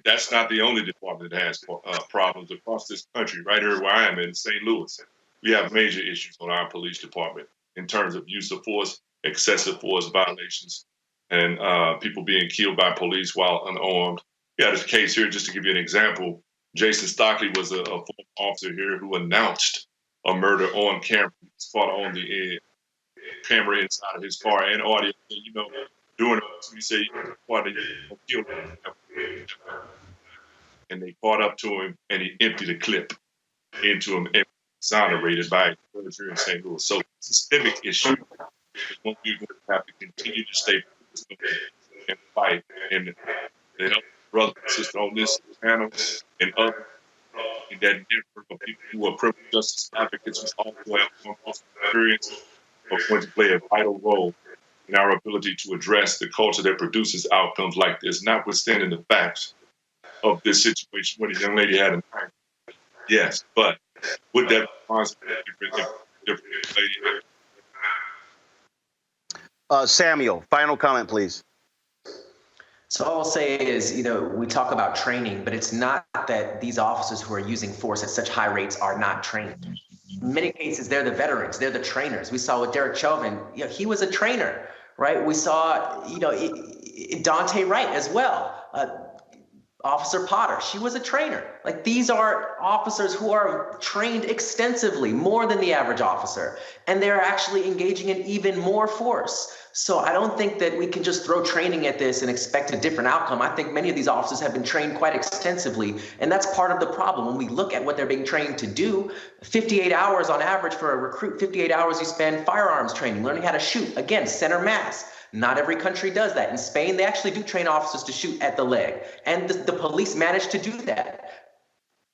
That's not the only department that has problems across this country. Right here where I am in St. Louis, we have major issues on our police department in terms of use of force, excessive force violations, and people being killed by police while unarmed. We had a case here, just to give you an example. Jason Stockley was a former officer here who announced a murder on camera. He was caught on the camera inside of his car and audio. And, during it, he said, killed him. And they caught up to him, and he emptied a clip into him, exonerated by a judge here in St. Louis. So it's a systemic issue. One we're going to have to continue to stay focused and fight, and to help brothers and sisters on this panel and others in that network of people who are criminal justice advocates who also have law enforcement experience are going to play a vital role in our ability to address the culture that produces outcomes like this, notwithstanding the facts of this situation where the young lady had a knife. Yes, but with that responsibility, different lady. Samuel, final comment, please. So all I'll say is, we talk about training, but it's not that these officers who are using force at such high rates are not trained. In many cases, they're the veterans, they're the trainers. We saw with Derek Chauvin, he was a trainer, right? We saw, Daunte Wright as well. Officer Potter, she was a trainer. Like, these are officers who are trained extensively, more than the average officer, and they're actually engaging in even more force. So I don't think that we can just throw training at this and expect a different outcome. I think many of these officers have been trained quite extensively, and that's part of the problem. When we look at what they're being trained to do, 58 hours on average for a recruit, 58 hours you spend firearms training, learning how to shoot, again, center mass. Not every country does that. In Spain, they actually do train officers to shoot at the leg, and the police manage to do that.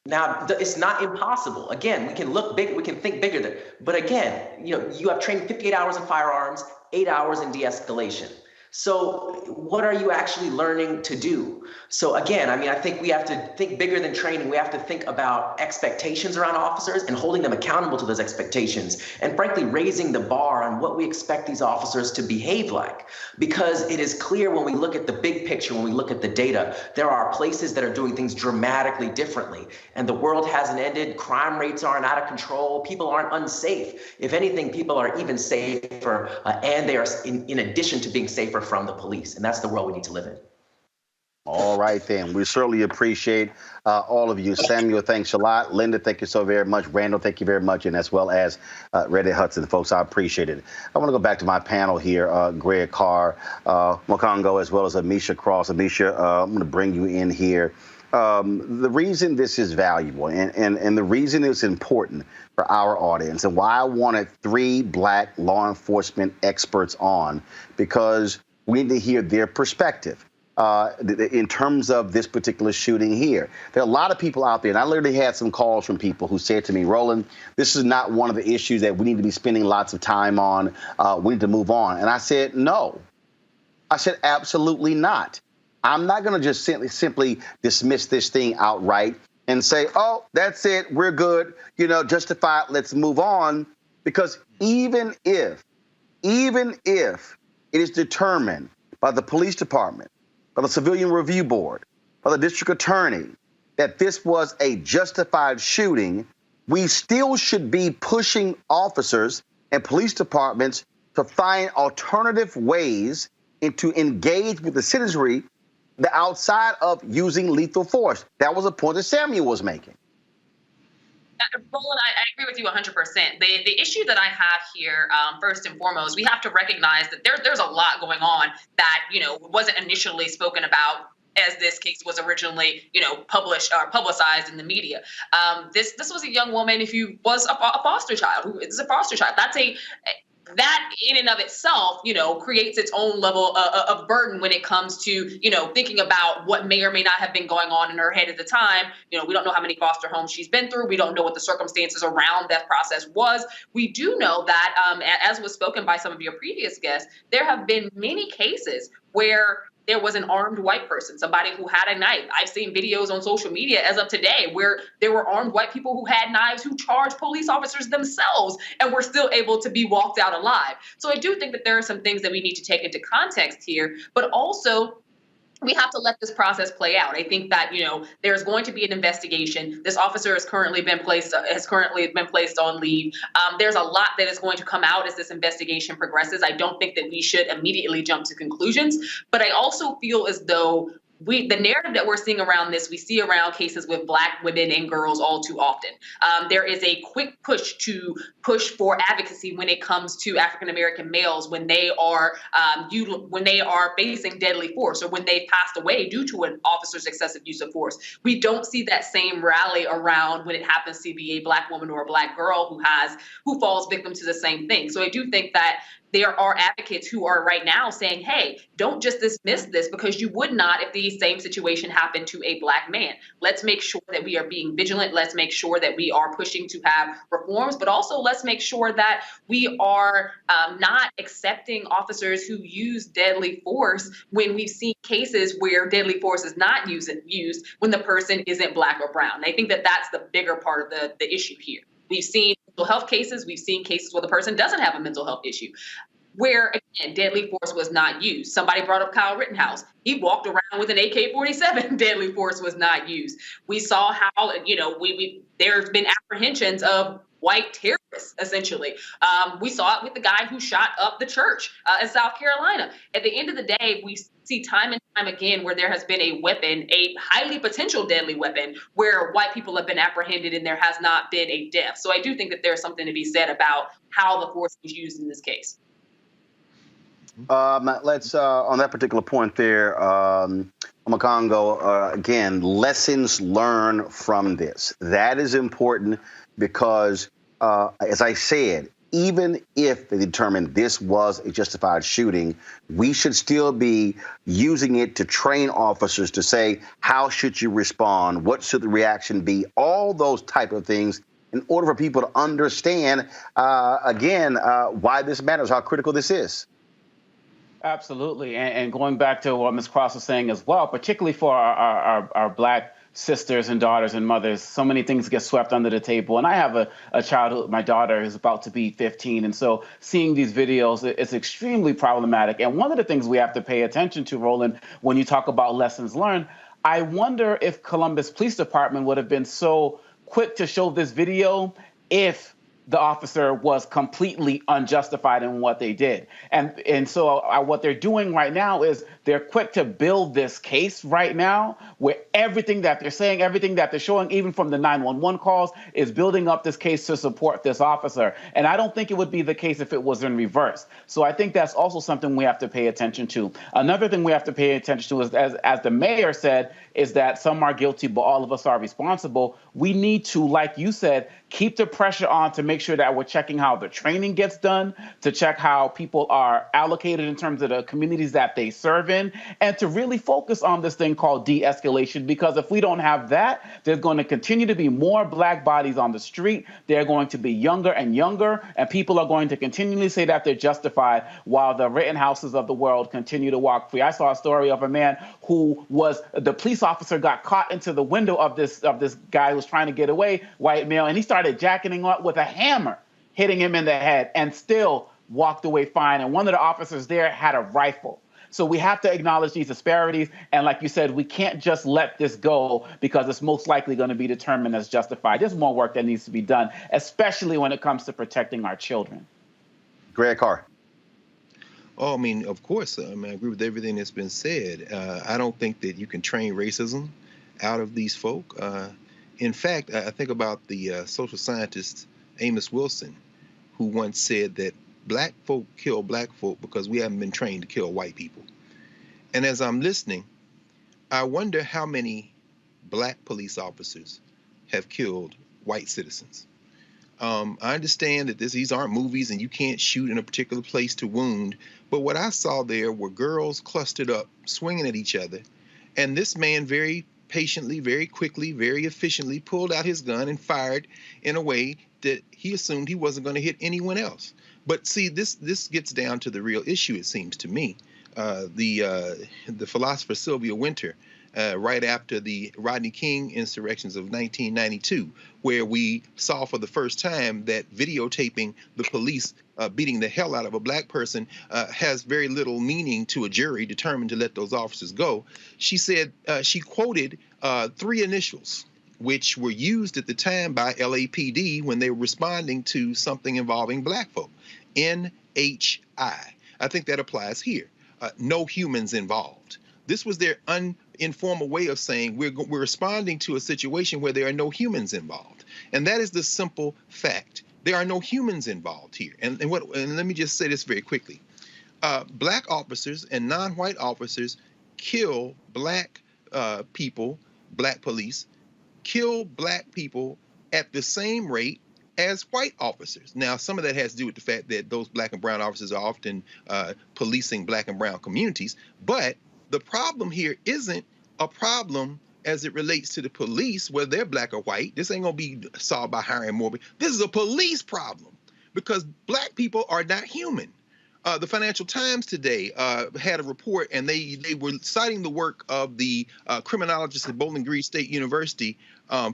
Now, it's not impossible. Again, we can look big, we can think bigger but again, you have trained 58 hours in firearms, 8 hours in de-escalation. So what are you actually learning to do? So again, I mean, I think we have to think bigger than training. We have to think about expectations around officers and holding them accountable to those expectations. And frankly, raising the bar on what we expect these officers to behave like. Because it is clear when we look at the big picture, when we look at the data, there are places that are doing things dramatically differently. And the world hasn't ended. Crime rates aren't out of control. People aren't unsafe. If anything, people are even safer, and they are in addition to being safer from the police. And that's the world we need to live in. All right, then. We certainly appreciate all of you. Samuel, thanks a lot. Linda, thank you so very much. Randall, thank you very much. And as well as Reddy Hudson, folks, I appreciate it. I want to go back to my panel here, Greg Carr, Mokongo, as well as Amisha Cross. Amisha, I'm going to bring you in here. The reason this is valuable and the reason it's important for our audience and why I wanted 3 Black law enforcement experts on, because we need to hear their perspective in terms of this particular shooting here. There are a lot of people out there, and I literally had some calls from people who said to me, Roland, this is not one of the issues that we need to be spending lots of time on. We need to move on. And I said, no. I said, absolutely not. I'm not going to just simply dismiss this thing outright and say, oh, that's it, we're good, justify it, let's move on. Because even if it is determined by the police department, by the Civilian Review Board, by the district attorney, that this was a justified shooting, we still should be pushing officers and police departments to find alternative ways and to engage with the citizenry the outside of using lethal force. That was a point that Samuel was making. Roland, I agree with you 100%. The issue that I have here, first and foremost, we have to recognize that there's a lot going on that, wasn't initially spoken about as this case was originally, published or publicized in the media. This was a young woman who was a foster child, who is a foster child. That in and of itself, creates its own level of burden when it comes to, thinking about what may or may not have been going on in her head at the time. We don't know how many foster homes she's been through. We don't know what the circumstances around that process was. We do know that, as was spoken by some of your previous guests, there have been many cases where there was an armed white person, somebody who had a knife. I've seen videos on social media as of today where there were armed white people who had knives who charged police officers themselves and were still able to be walked out alive. So I do think that there are some things that we need to take into context here, but also we have to let this process play out. I think that, there's going to be an investigation. This officer has currently been placed on leave. There's a lot that is going to come out as this investigation progresses. I don't think that we should immediately jump to conclusions, but I also feel as though the narrative that we're seeing around this, we see around cases with Black women and girls all too often. There is a quick push for advocacy when it comes to African-American males when they are facing deadly force or when they've passed away due to an officer's excessive use of force. We don't see that same rally around when it happens to be a Black woman or a Black girl who falls victim to the same thing. So I do think that there are advocates who are right now saying, hey, don't just dismiss this because you would not if the same situation happened to a Black man. Let's make sure that we are being vigilant. Let's make sure that we are pushing to have reforms, but also let's make sure that we are not accepting officers who use deadly force when we've seen cases where deadly force is not used when the person isn't Black or brown. I think that that's the bigger part of the issue here. We've seen mental health cases. We've seen cases where the person doesn't have a mental health issue, where, again, deadly force was not used. Somebody brought up Kyle Rittenhouse. He walked around with an AK-47. Deadly force was not used. We saw how, there's been apprehensions of white terrorists, essentially. We saw it with the guy who shot up the church in South Carolina. At the end of the day, we see time and time again where there has been a weapon, a highly potential deadly weapon, where white people have been apprehended and there has not been a death. So I do think that there's something to be said about how the force was used in this case. Let's, on that particular point there, Mokongo, again, lessons learned from this. That is important because, as I said, even if they determine this was a justified shooting, we should still be using it to train officers to say, how should you respond? What should the reaction be? All those type of things in order for people to understand, why this matters, how critical this is. Absolutely. And going back to what Ms. Cross was saying as well, particularly for our Black sisters and daughters and mothers, so many things get swept under the table. And I have a child, my daughter is about to be 15. And so seeing these videos, it's extremely problematic. And one of the things we have to pay attention to, Roland, when you talk about lessons learned, I wonder if Columbus Police Department would have been so quick to show this video if the officer was completely unjustified in what they did. And so what they're doing right now is they're quick to build this case right now where everything that they're saying, everything that they're showing, even from the 911 calls, is building up this case to support this officer. And I don't think it would be the case if it was in reverse. So I think that's also something we have to pay attention to. Another thing we have to pay attention to is, as the mayor said, is that some are guilty, but all of us are responsible. We need to, like you said, keep the pressure on to make sure that we're checking how the training gets done, to check how people are allocated in terms of the communities that they serve in, and to really focus on this thing called de-escalation. Because if we don't have that, there's going to continue to be more Black bodies on the street. They're going to be younger and younger, and people are going to continually say that they're justified while the Rittenhouses of the world continue to walk free. I saw a story of a man who was, the police officer got caught into the window of this guy who was trying to get away, white male, and he started jacking him up with a hammer, hitting him in the head, and still walked away fine. And one of the officers there had a rifle. So we have to acknowledge these disparities. And like you said, we can't just let this go because it's most likely going to be determined as justified. There's more work that needs to be done, especially when it comes to protecting our children. Greg Carr. Oh, I mean, of course, I agree with everything that's been said. I don't think that you can train racism out of these folk. In fact, I think about the social scientist Amos Wilson, who once said that Black folk kill Black folk because we haven't been trained to kill white people. And as I'm listening, I wonder how many Black police officers have killed white citizens. I understand that these aren't movies and you can't shoot in a particular place to wound, but what I saw there were girls clustered up, swinging at each other, and this man very patiently, very quickly, very efficiently pulled out his gun and fired in a way that he assumed he wasn't going to hit anyone else. But see, this gets down to the real issue, it seems to me. The philosopher Sylvia Wynter, right after the Rodney King insurrections of 1992, where we saw for the first time that videotaping the police beating the hell out of a Black person has very little meaning to a jury determined to let those officers go. She said, she quoted 3 initials, which were used at the time by LAPD when they were responding to something involving Black folk. NHI. I think that applies here. No humans involved. This was their informal way of saying we're responding to a situation where there are no humans involved. And that is the simple fact. There are no humans involved here. And let me just say this very quickly. Black officers and non-white officers kill Black people, Black police, kill Black people at the same rate as white officers. Now, some of that has to do with the fact that those Black and brown officers are often policing Black and brown communities. But the problem here isn't a problem as it relates to the police, whether they're Black or white. This ain't gonna be solved by hiring more. This is a police problem because Black people are not human. The Financial Times today had a report, and they were citing the work of the criminologist at Bowling Green State University,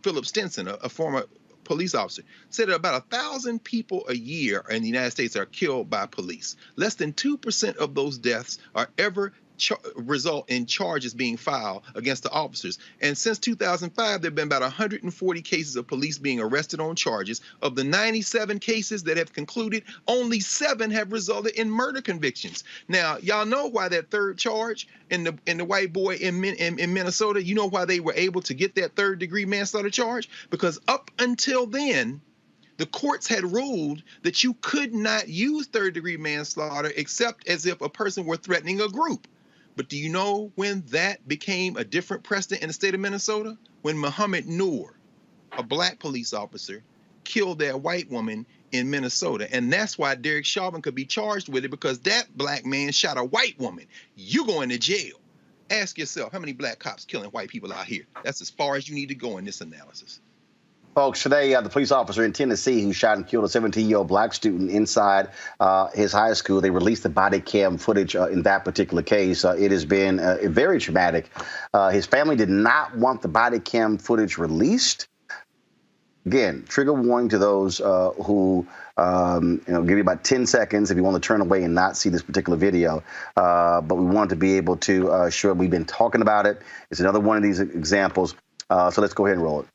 Philip Stinson, a former police officer, said that about 1,000 people a year in the United States are killed by police. Less than 2% of those deaths are ever result in charges being filed against the officers. And since 2005, there have been about 140 cases of police being arrested on charges. Of the 97 cases that have concluded, only 7 have resulted in murder convictions. Now, y'all know why that third charge in the white boy in Minnesota, you know why they were able to get that 3rd-degree manslaughter charge? Because up until then, the courts had ruled that you could not use 3rd-degree manslaughter except as if a person were threatening a group. But do you know when that became a different precedent in the state of Minnesota? When Muhammad Noor, a Black police officer, killed that white woman in Minnesota. And that's why Derek Chauvin could be charged with it, because that Black man shot a white woman. You going to jail. Ask yourself, how many Black cops killing white people out here? That's as far as you need to go in this analysis. Folks, today, the police officer in Tennessee who shot and killed a 17-year-old black student inside his high school, they released the body cam footage in that particular case. It has been very traumatic. His family did not want the body cam footage released. Again, trigger warning to those who, give you about 10 seconds if you want to turn away and not see this particular video. But we want to be able to show we've been talking about it. It's another one of these examples. So let's go ahead and roll it.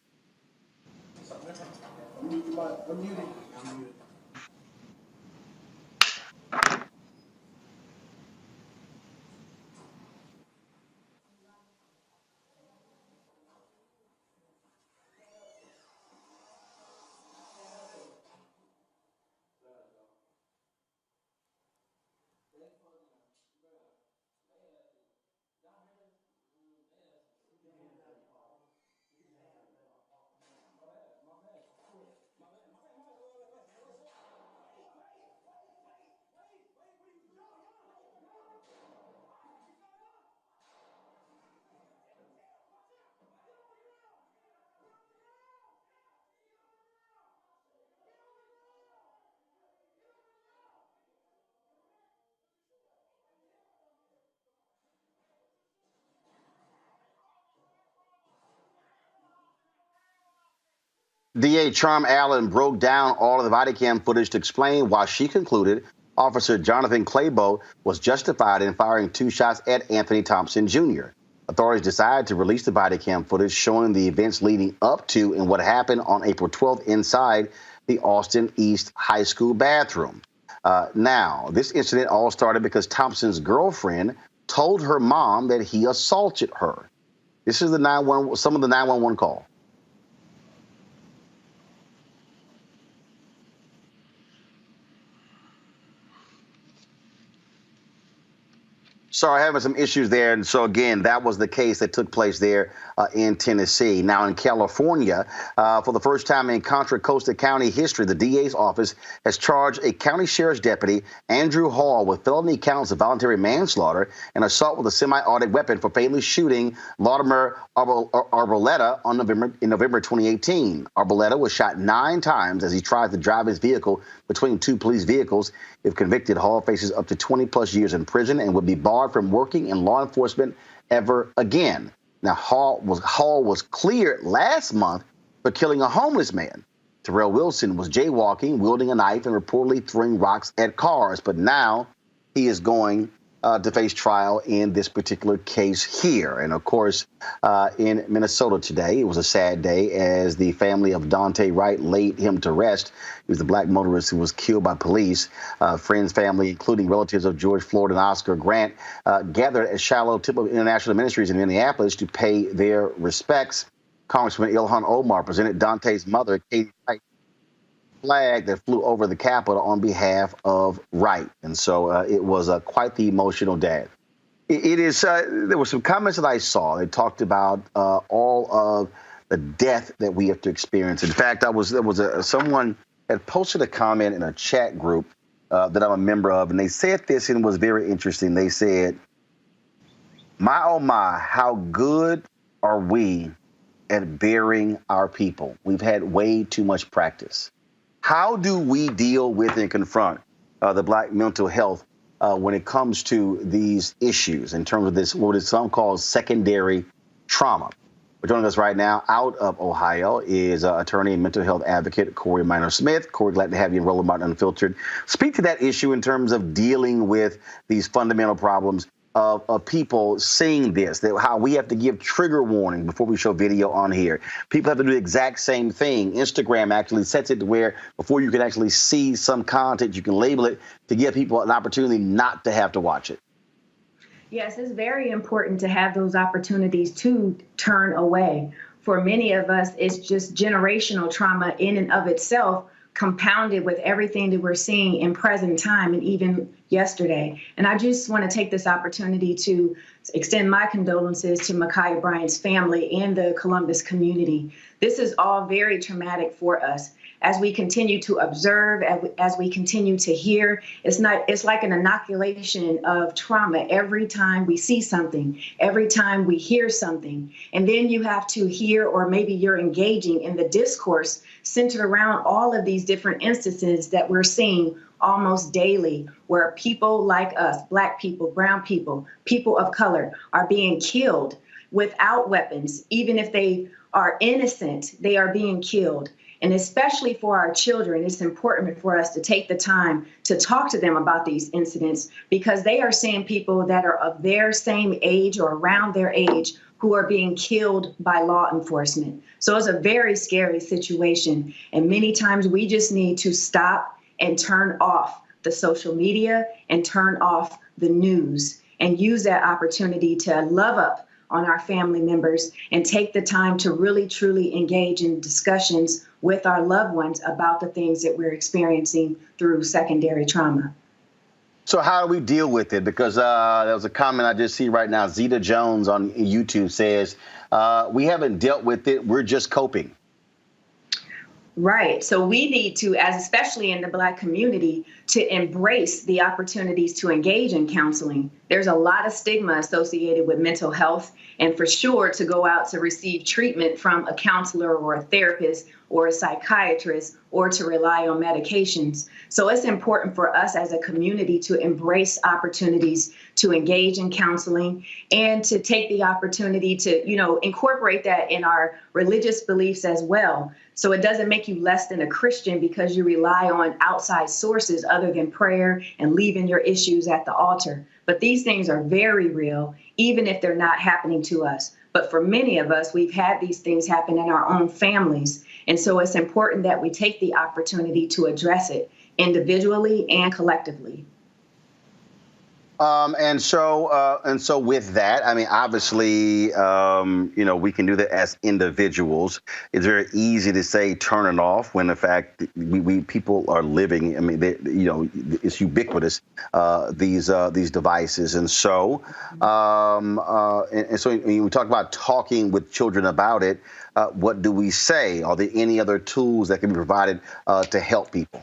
DA Charm Allen broke down all of the body cam footage to explain why she concluded Officer Jonathan Clabo was justified in firing 2 shots at Anthony Thompson Jr. Authorities decided to release the body cam footage showing the events leading up to and what happened on April 12th inside the Austin East High School bathroom. Now, this incident all started because Thompson's girlfriend told her mom that he assaulted her. This is some of the 911 call. Sorry, having some issues there. And so, again, that was the case that took place there in Tennessee. Now, in California, for the first time in Contra Costa County history, the DA's office has charged a county sheriff's deputy, Andrew Hall, with felony counts of voluntary manslaughter and assault with a semi-automatic weapon for fatally shooting Laudemere Arboleda in November 2018. Arboleda was shot 9 times as he tried to drive his vehicle between 2 police vehicles. If convicted, Hall faces up to 20-plus years in prison and would be barred from working in law enforcement ever again. Now, Hall was cleared last month for killing a homeless man. Terrell Wilson was jaywalking, wielding a knife, and reportedly throwing rocks at cars. But now he is going to face trial in this particular case here. And, of course, in Minnesota today, it was a sad day as the family of Daunte Wright laid him to rest. He was the black motorist who was killed by police. Friends, family, including relatives of George Floyd and Oscar Grant, gathered at Shiloh Temple International Ministries in Minneapolis to pay their respects. Congressman Ilhan Omar presented Daunte's mother, Katie Wright, flag that flew over the Capitol on behalf of Wright. And so it was quite the emotional day. There were some comments that I saw. They talked about all of the death that we have to experience. In fact, someone had posted a comment in a chat group that I'm a member of, and they said this, and it was very interesting. They said, "My, oh my, how good are we at burying our people? We've had way too much practice. How do we deal with and confront the black mental health when it comes to these issues in terms of this, what is some called secondary trauma?" We're joining us right now out of Ohio is attorney and mental health advocate Corey Minor-Smith. Corey, glad to have you in Roland Martin Unfiltered. Speak to that issue in terms of dealing with these fundamental problems of people seeing this, that how we have to give trigger warning before we show video on here. People have to do the exact same thing. Instagram actually sets it to where before you can actually see some content, you can label it to give people an opportunity not to have to watch it. Yes, it's very important to have those opportunities to turn away. For many of us, it's just generational trauma in and of itself, compounded with everything that we're seeing in present time and even yesterday. And I just want to take this opportunity to extend my condolences to Ma'Khia Bryant's family and the Columbus community. This is all very traumatic for us. as we continue to observe, as we continue to hear, it's like an inoculation of trauma every time we see something, every time we hear something. And then you have to hear, or maybe you're engaging in the discourse centered around all of these different instances that we're seeing almost daily, where people like us, Black people, brown people, people of color, are being killed without weapons. Even if they are innocent, they are being killed. And especially for our children, it's important for us to take the time to talk to them about these incidents, because they are seeing people that are of their same age or around their age who are being killed by law enforcement. So it's a very scary situation. And many times we just need to stop and turn off the social media and turn off the news and use that opportunity to love up on our family members and take the time to really, truly engage in discussions with our loved ones about the things that we're experiencing through secondary trauma. So how do we deal with it? Because there was a comment I just see right now. Zeta Jones on YouTube says, we haven't dealt with it. We're just coping. Right. So we need to, especially in the Black community, to embrace the opportunities to engage in counseling. There's a lot of stigma associated with mental health, and for sure to go out to receive treatment from a counselor or a therapist or a psychiatrist, or to rely on medications. So it's important for us as a community to embrace opportunities to engage in counseling and to take the opportunity to, incorporate that in our religious beliefs as well. So it doesn't make you less than a Christian because you rely on outside sources other than prayer and leaving your issues at the altar. But these things are very real, even if they're not happening to us. But for many of us, we've had these things happen in our own families. And so it's important that we take the opportunity to address it individually and collectively. And so with that, I mean, obviously, we can do that as individuals. It's very easy to say turn it off when, in fact, we people are living. I mean, it's ubiquitous, these devices. And so, so when we talk about talking with children about it, what do we say? Are there any other tools that can be provided to help people?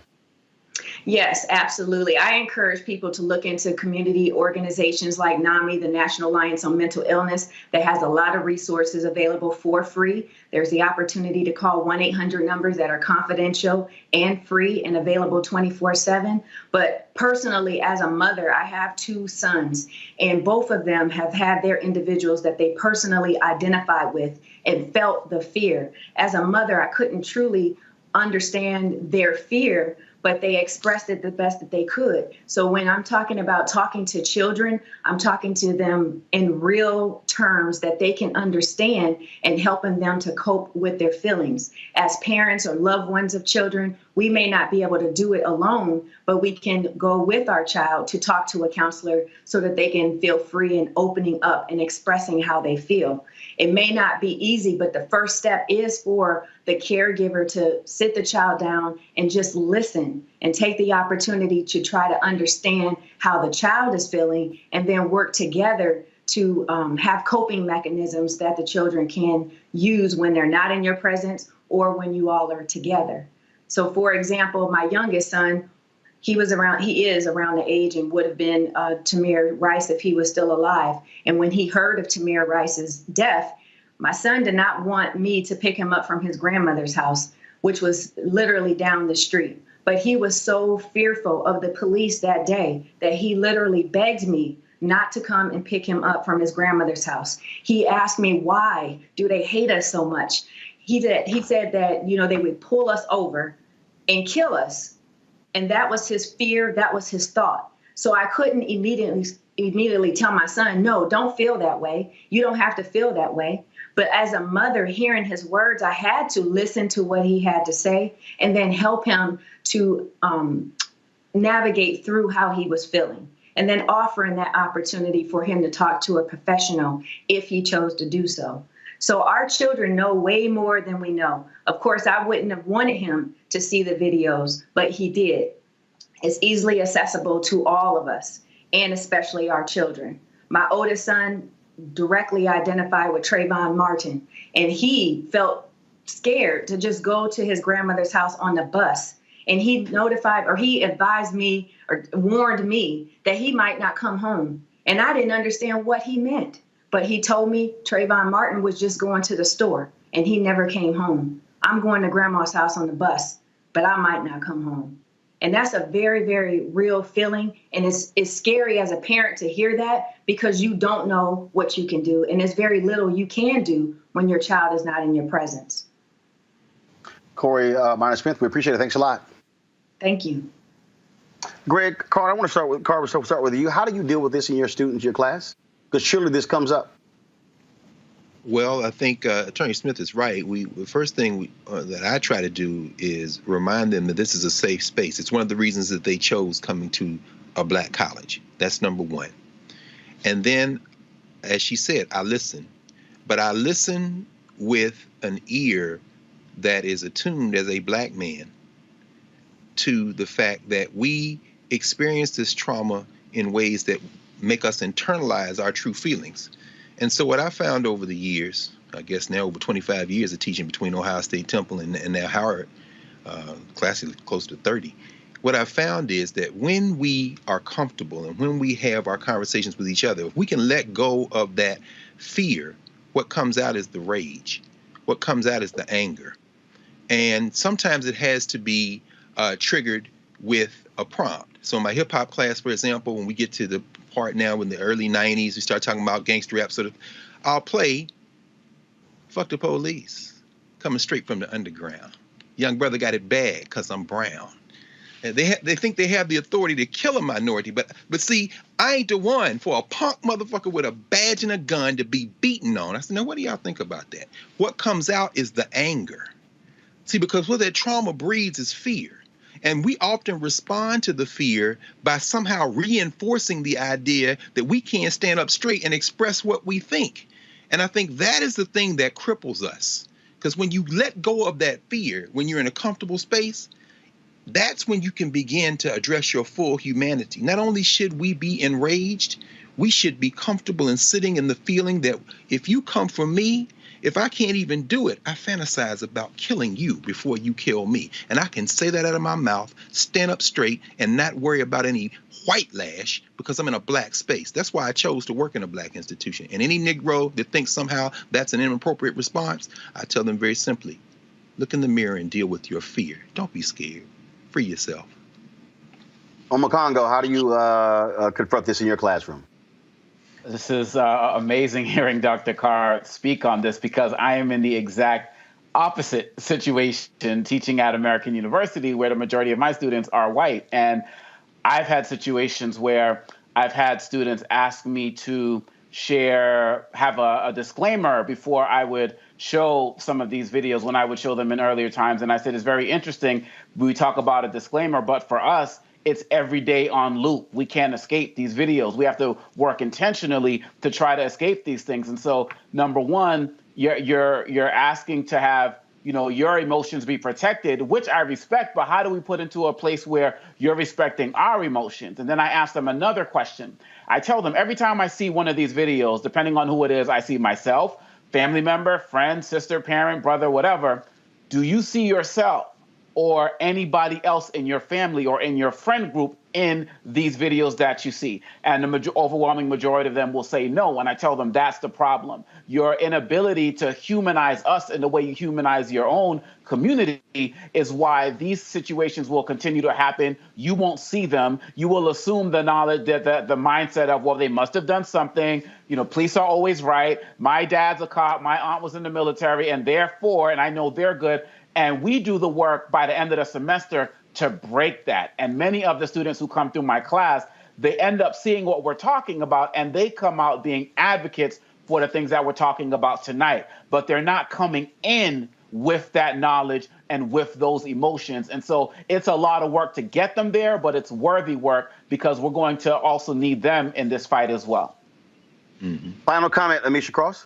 Yes, absolutely. I encourage people to look into community organizations like NAMI, the National Alliance on Mental Illness, that has a lot of resources available for free. There's the opportunity to call 1-800 numbers that are confidential and free and available 24/7. But personally, as a mother, I have 2 sons, and both of them have had their individuals that they personally identified with and felt the fear. As a mother, I couldn't truly understand their fear, but they expressed it the best that they could. So when I'm talking about talking to children, I'm talking to them in real terms that they can understand and helping them to cope with their feelings. As parents or loved ones of children, we may not be able to do it alone, but we can go with our child to talk to a counselor so that they can feel free in opening up and expressing how they feel. It may not be easy, but the first step is for the caregiver to sit the child down and just listen and take the opportunity to try to understand how the child is feeling, and then work together to have coping mechanisms that the children can use when they're not in your presence or when you all are together. So, for example, my youngest son, he is around the age and would have been Tamir Rice if he was still alive. And when he heard of Tamir Rice's death, my son did not want me to pick him up from his grandmother's house, which was literally down the street. But he was so fearful of the police that day that he literally begged me not to come and pick him up from his grandmother's house. He asked me, why do they hate us so much? He said that, they would pull us over and kill us. And that was his fear. That was his thought. So I couldn't immediately tell my son, no, don't feel that way. You don't have to feel that way. But as a mother, hearing his words, I had to listen to what he had to say and then help him to navigate through how he was feeling, and then offering that opportunity for him to talk to a professional if he chose to do so. So our children know way more than we know. Of course, I wouldn't have wanted him to see the videos, but he did. It's easily accessible to all of us, and especially our children. My oldest son directly identified with Trayvon Martin, and he felt scared to just go to his grandmother's house on the bus. And he advised me or warned me that he might not come home. And I didn't understand what he meant. But he told me Trayvon Martin was just going to the store and he never came home. I'm going to grandma's house on the bus, but I might not come home. And that's a very, very real feeling. And it's scary as a parent to hear that because you don't know what you can do. And there's very little you can do when your child is not in your presence. Corey Minor-Smith, we appreciate it. Thanks a lot. Thank you. Greg, Carl, I want to start with you. How do you deal with this in your students, your class? Because surely this comes up. Well, I think Attorney Smith is right. The first thing that I try to do is remind them that this is a safe space. It's one of the reasons that they chose coming to a black college. That's number one. And then, as she said, I listen. But I listen with an ear that is attuned as a black man to the fact that we experience this trauma in ways that make us internalize our true feelings. And so what I found over the years, I guess now over 25 years of teaching between Ohio State Temple and now Howard, classes close to 30, what I found is that when we are comfortable and when we have our conversations with each other, if we can let go of that fear, what comes out is the rage. What comes out is the anger. And sometimes it has to be triggered with a prompt. So in my hip hop class, for example, when we get to the part now in the early 90s, we start talking about gangster rap. So I'll play Fuck the Police, coming straight from the underground. Young brother got it bad because I'm brown. And they think they have the authority to kill a minority. But see, I ain't the one for a punk motherfucker with a badge and a gun to be beaten on. I said, now what do y'all think about that? What comes out is the anger. See, because what that trauma breeds is fear. And we often respond to the fear by somehow reinforcing the idea that we can't stand up straight and express what we think. And I think that is the thing that cripples us. Because when you let go of that fear, when you're in a comfortable space, that's when you can begin to address your full humanity. Not only should we be enraged, we should be comfortable in sitting in the feeling that if you come for me, if I can't even do it, I fantasize about killing you before you kill me. And I can say that out of my mouth, stand up straight, and not worry about any white lash because I'm in a black space. That's why I chose to work in a black institution. And any Negro that thinks somehow that's an inappropriate response, I tell them very simply, look in the mirror and deal with your fear. Don't be scared. Free yourself. Omokongo, how do you confront this in your classroom? This is amazing hearing Dr. Carr speak on this because I am in the exact opposite situation teaching at American University where the majority of my students are white. And I've had situations where I've had students ask me to have a disclaimer before I would show some of these videos when I would show them in earlier times. And I said, it's very interesting. We talk about a disclaimer, but for us, it's every day on loop. We can't escape these videos. We have to work intentionally to try to escape these things. And so, number one, you're asking to have, your emotions be protected, which I respect, but how do we put into a place where you're respecting our emotions? And then I ask them another question. I tell them every time I see one of these videos, depending on who it is, I see myself, family member, friend, sister, parent, brother, whatever. Do you see yourself or anybody else in your family or in your friend group in these videos that you see? And the overwhelming majority of them will say no. And I tell them that's the problem. Your inability to humanize us in the way you humanize your own community is why these situations will continue to happen. You won't see them. You will assume the knowledge that the mindset of, well, they must have done something. Police are always right. My dad's a cop. My aunt was in the military. And therefore, and I know they're good. And we do the work by the end of the semester to break that. And many of the students who come through my class, they end up seeing what we're talking about, and they come out being advocates for the things that we're talking about tonight. But they're not coming in with that knowledge and with those emotions. And so it's a lot of work to get them there, but it's worthy work because we're going to also need them in this fight as well. Mm-hmm. Final comment, Amisha Cross.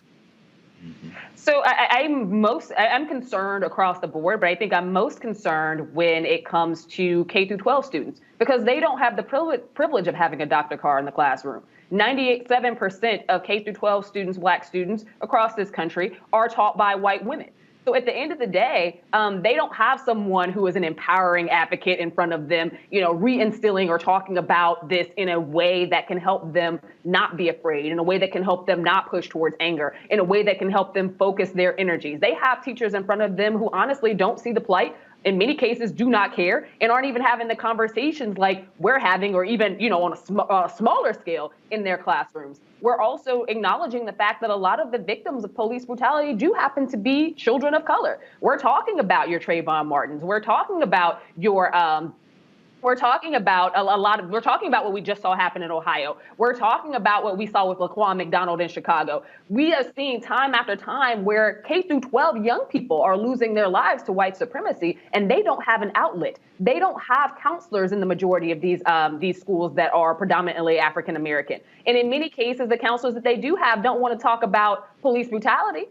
Mm-hmm. So I'm concerned across the board, but I think I'm most concerned when it comes to K through 12 students because they don't have the privilege of having a Dr. Carr in the classroom. 97% of K through 12 students, black students across this country, are taught by white women. So at the end of the day, they don't have someone who is an empowering advocate in front of them, reinstilling or talking about this in a way that can help them not be afraid, in a way that can help them not push towards anger, in a way that can help them focus their energies. They have teachers in front of them who honestly don't see the plight, in many cases do not care, and aren't even having the conversations like we're having, or even, on a smaller scale in their classrooms. We're also acknowledging the fact that a lot of the victims of police brutality do happen to be children of color. We're talking about your Trayvon Martins. We're talking about your we're talking about we're talking about what we just saw happen in Ohio. We're talking about what we saw with Laquan McDonald in Chicago. We are seeing time after time where K through 12 young people are losing their lives to white supremacy, and they don't have an outlet. They don't have counselors in the majority of these schools that are predominantly African American. And in many cases, the counselors that they do have don't want to talk about police brutality.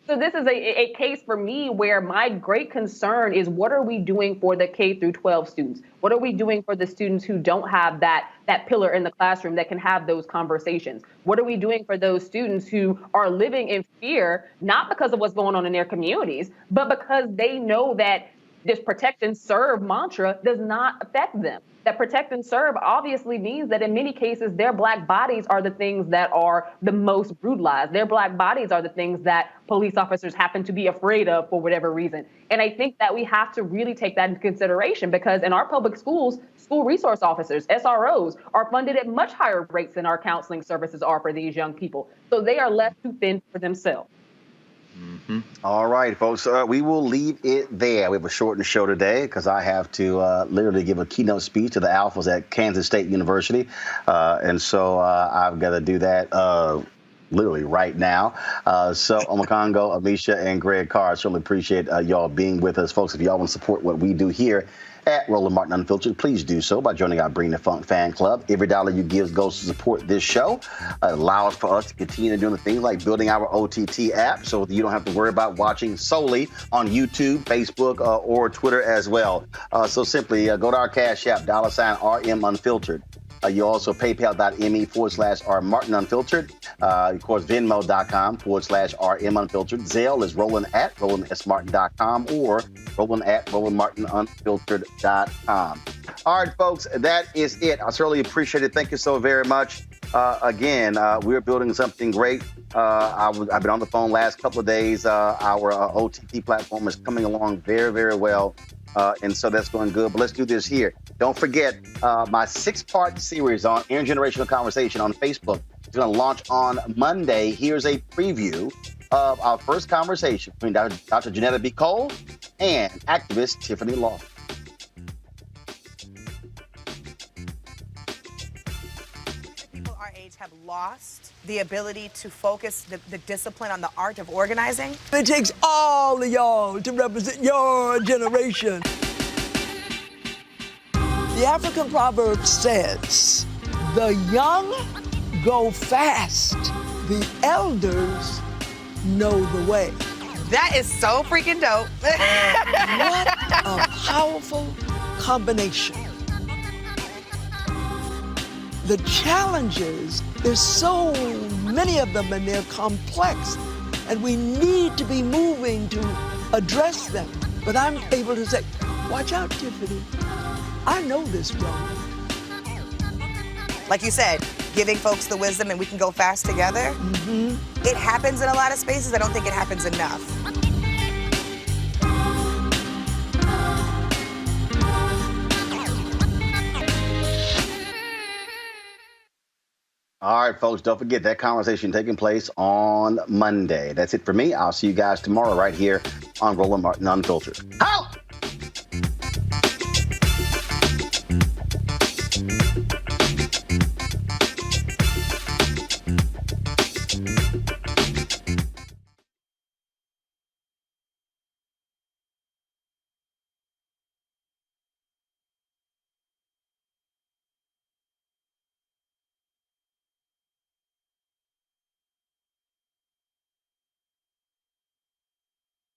So this is a case for me where my great concern is, what are we doing for the K through 12 students? What are we doing for the students who don't have that pillar in the classroom that can have those conversations? What are we doing for those students who are living in fear, not because of what's going on in their communities, but because they know that this protect and serve mantra does not affect them? That protect and serve obviously means that in many cases, their Black bodies are the things that are the most brutalized. Their Black bodies are the things that police officers happen to be afraid of for whatever reason. And I think that we have to really take that into consideration, because in our public schools, school resource officers, SROs, are funded at much higher rates than our counseling services are for these young people. So they are left to fend for themselves. Mm-hmm. All right, folks, we will leave it there. We have a shortened show today because I have to literally give a keynote speech to the Alphas at Kansas State University. And so I've got to do that literally right now. So Omakongo, Alicia, and Greg Carr, I certainly appreciate y'all being with us. Folks, if y'all want to support what we do here at Roland Martin Unfiltered, please do so by joining our Bring the Funk fan club. Every dollar you give goes to support this show. It allows for us to continue doing the things like building our OTT app, so you don't have to worry about watching solely on YouTube, Facebook, or Twitter as well. So simply go to our Cash App, $RM Unfiltered. You also paypal.me/R Martin Unfiltered. Of course, Venmo.com/RM Unfiltered. Zelle is Roland at RolandSMartin.com or Roland at RolandMartinUnfiltered.com. All right, folks, that is it. I certainly appreciate it. Thank you so very much. Again, we're building something great. I've been on the phone last couple of days. Our OTT platform is coming along very, very well. And so that's going good. But let's do this here. Don't forget my 6-part series on intergenerational conversation on Facebook is going to launch on Monday. Here's a preview of our first conversation between Dr. Janetta B. Cole and activist Tiffany Law. People our age have lost the ability to focus the discipline on the art of organizing. It takes all of y'all to represent your generation. The African proverb says, the young go fast, the elders know the way. That is so freaking dope. What a powerful combination. The challenges, there's so many of them and they're complex, and we need to be moving to address them. But I'm able to say, watch out, Tiffany. I know this, Roland. Like you said, giving folks the wisdom and we can go fast together. Mm-hmm. It happens in a lot of spaces. I don't think it happens enough. All right, folks, don't forget that conversation taking place on Monday. That's it for me. I'll see you guys tomorrow right here on Roland Martin Unfiltered. Out!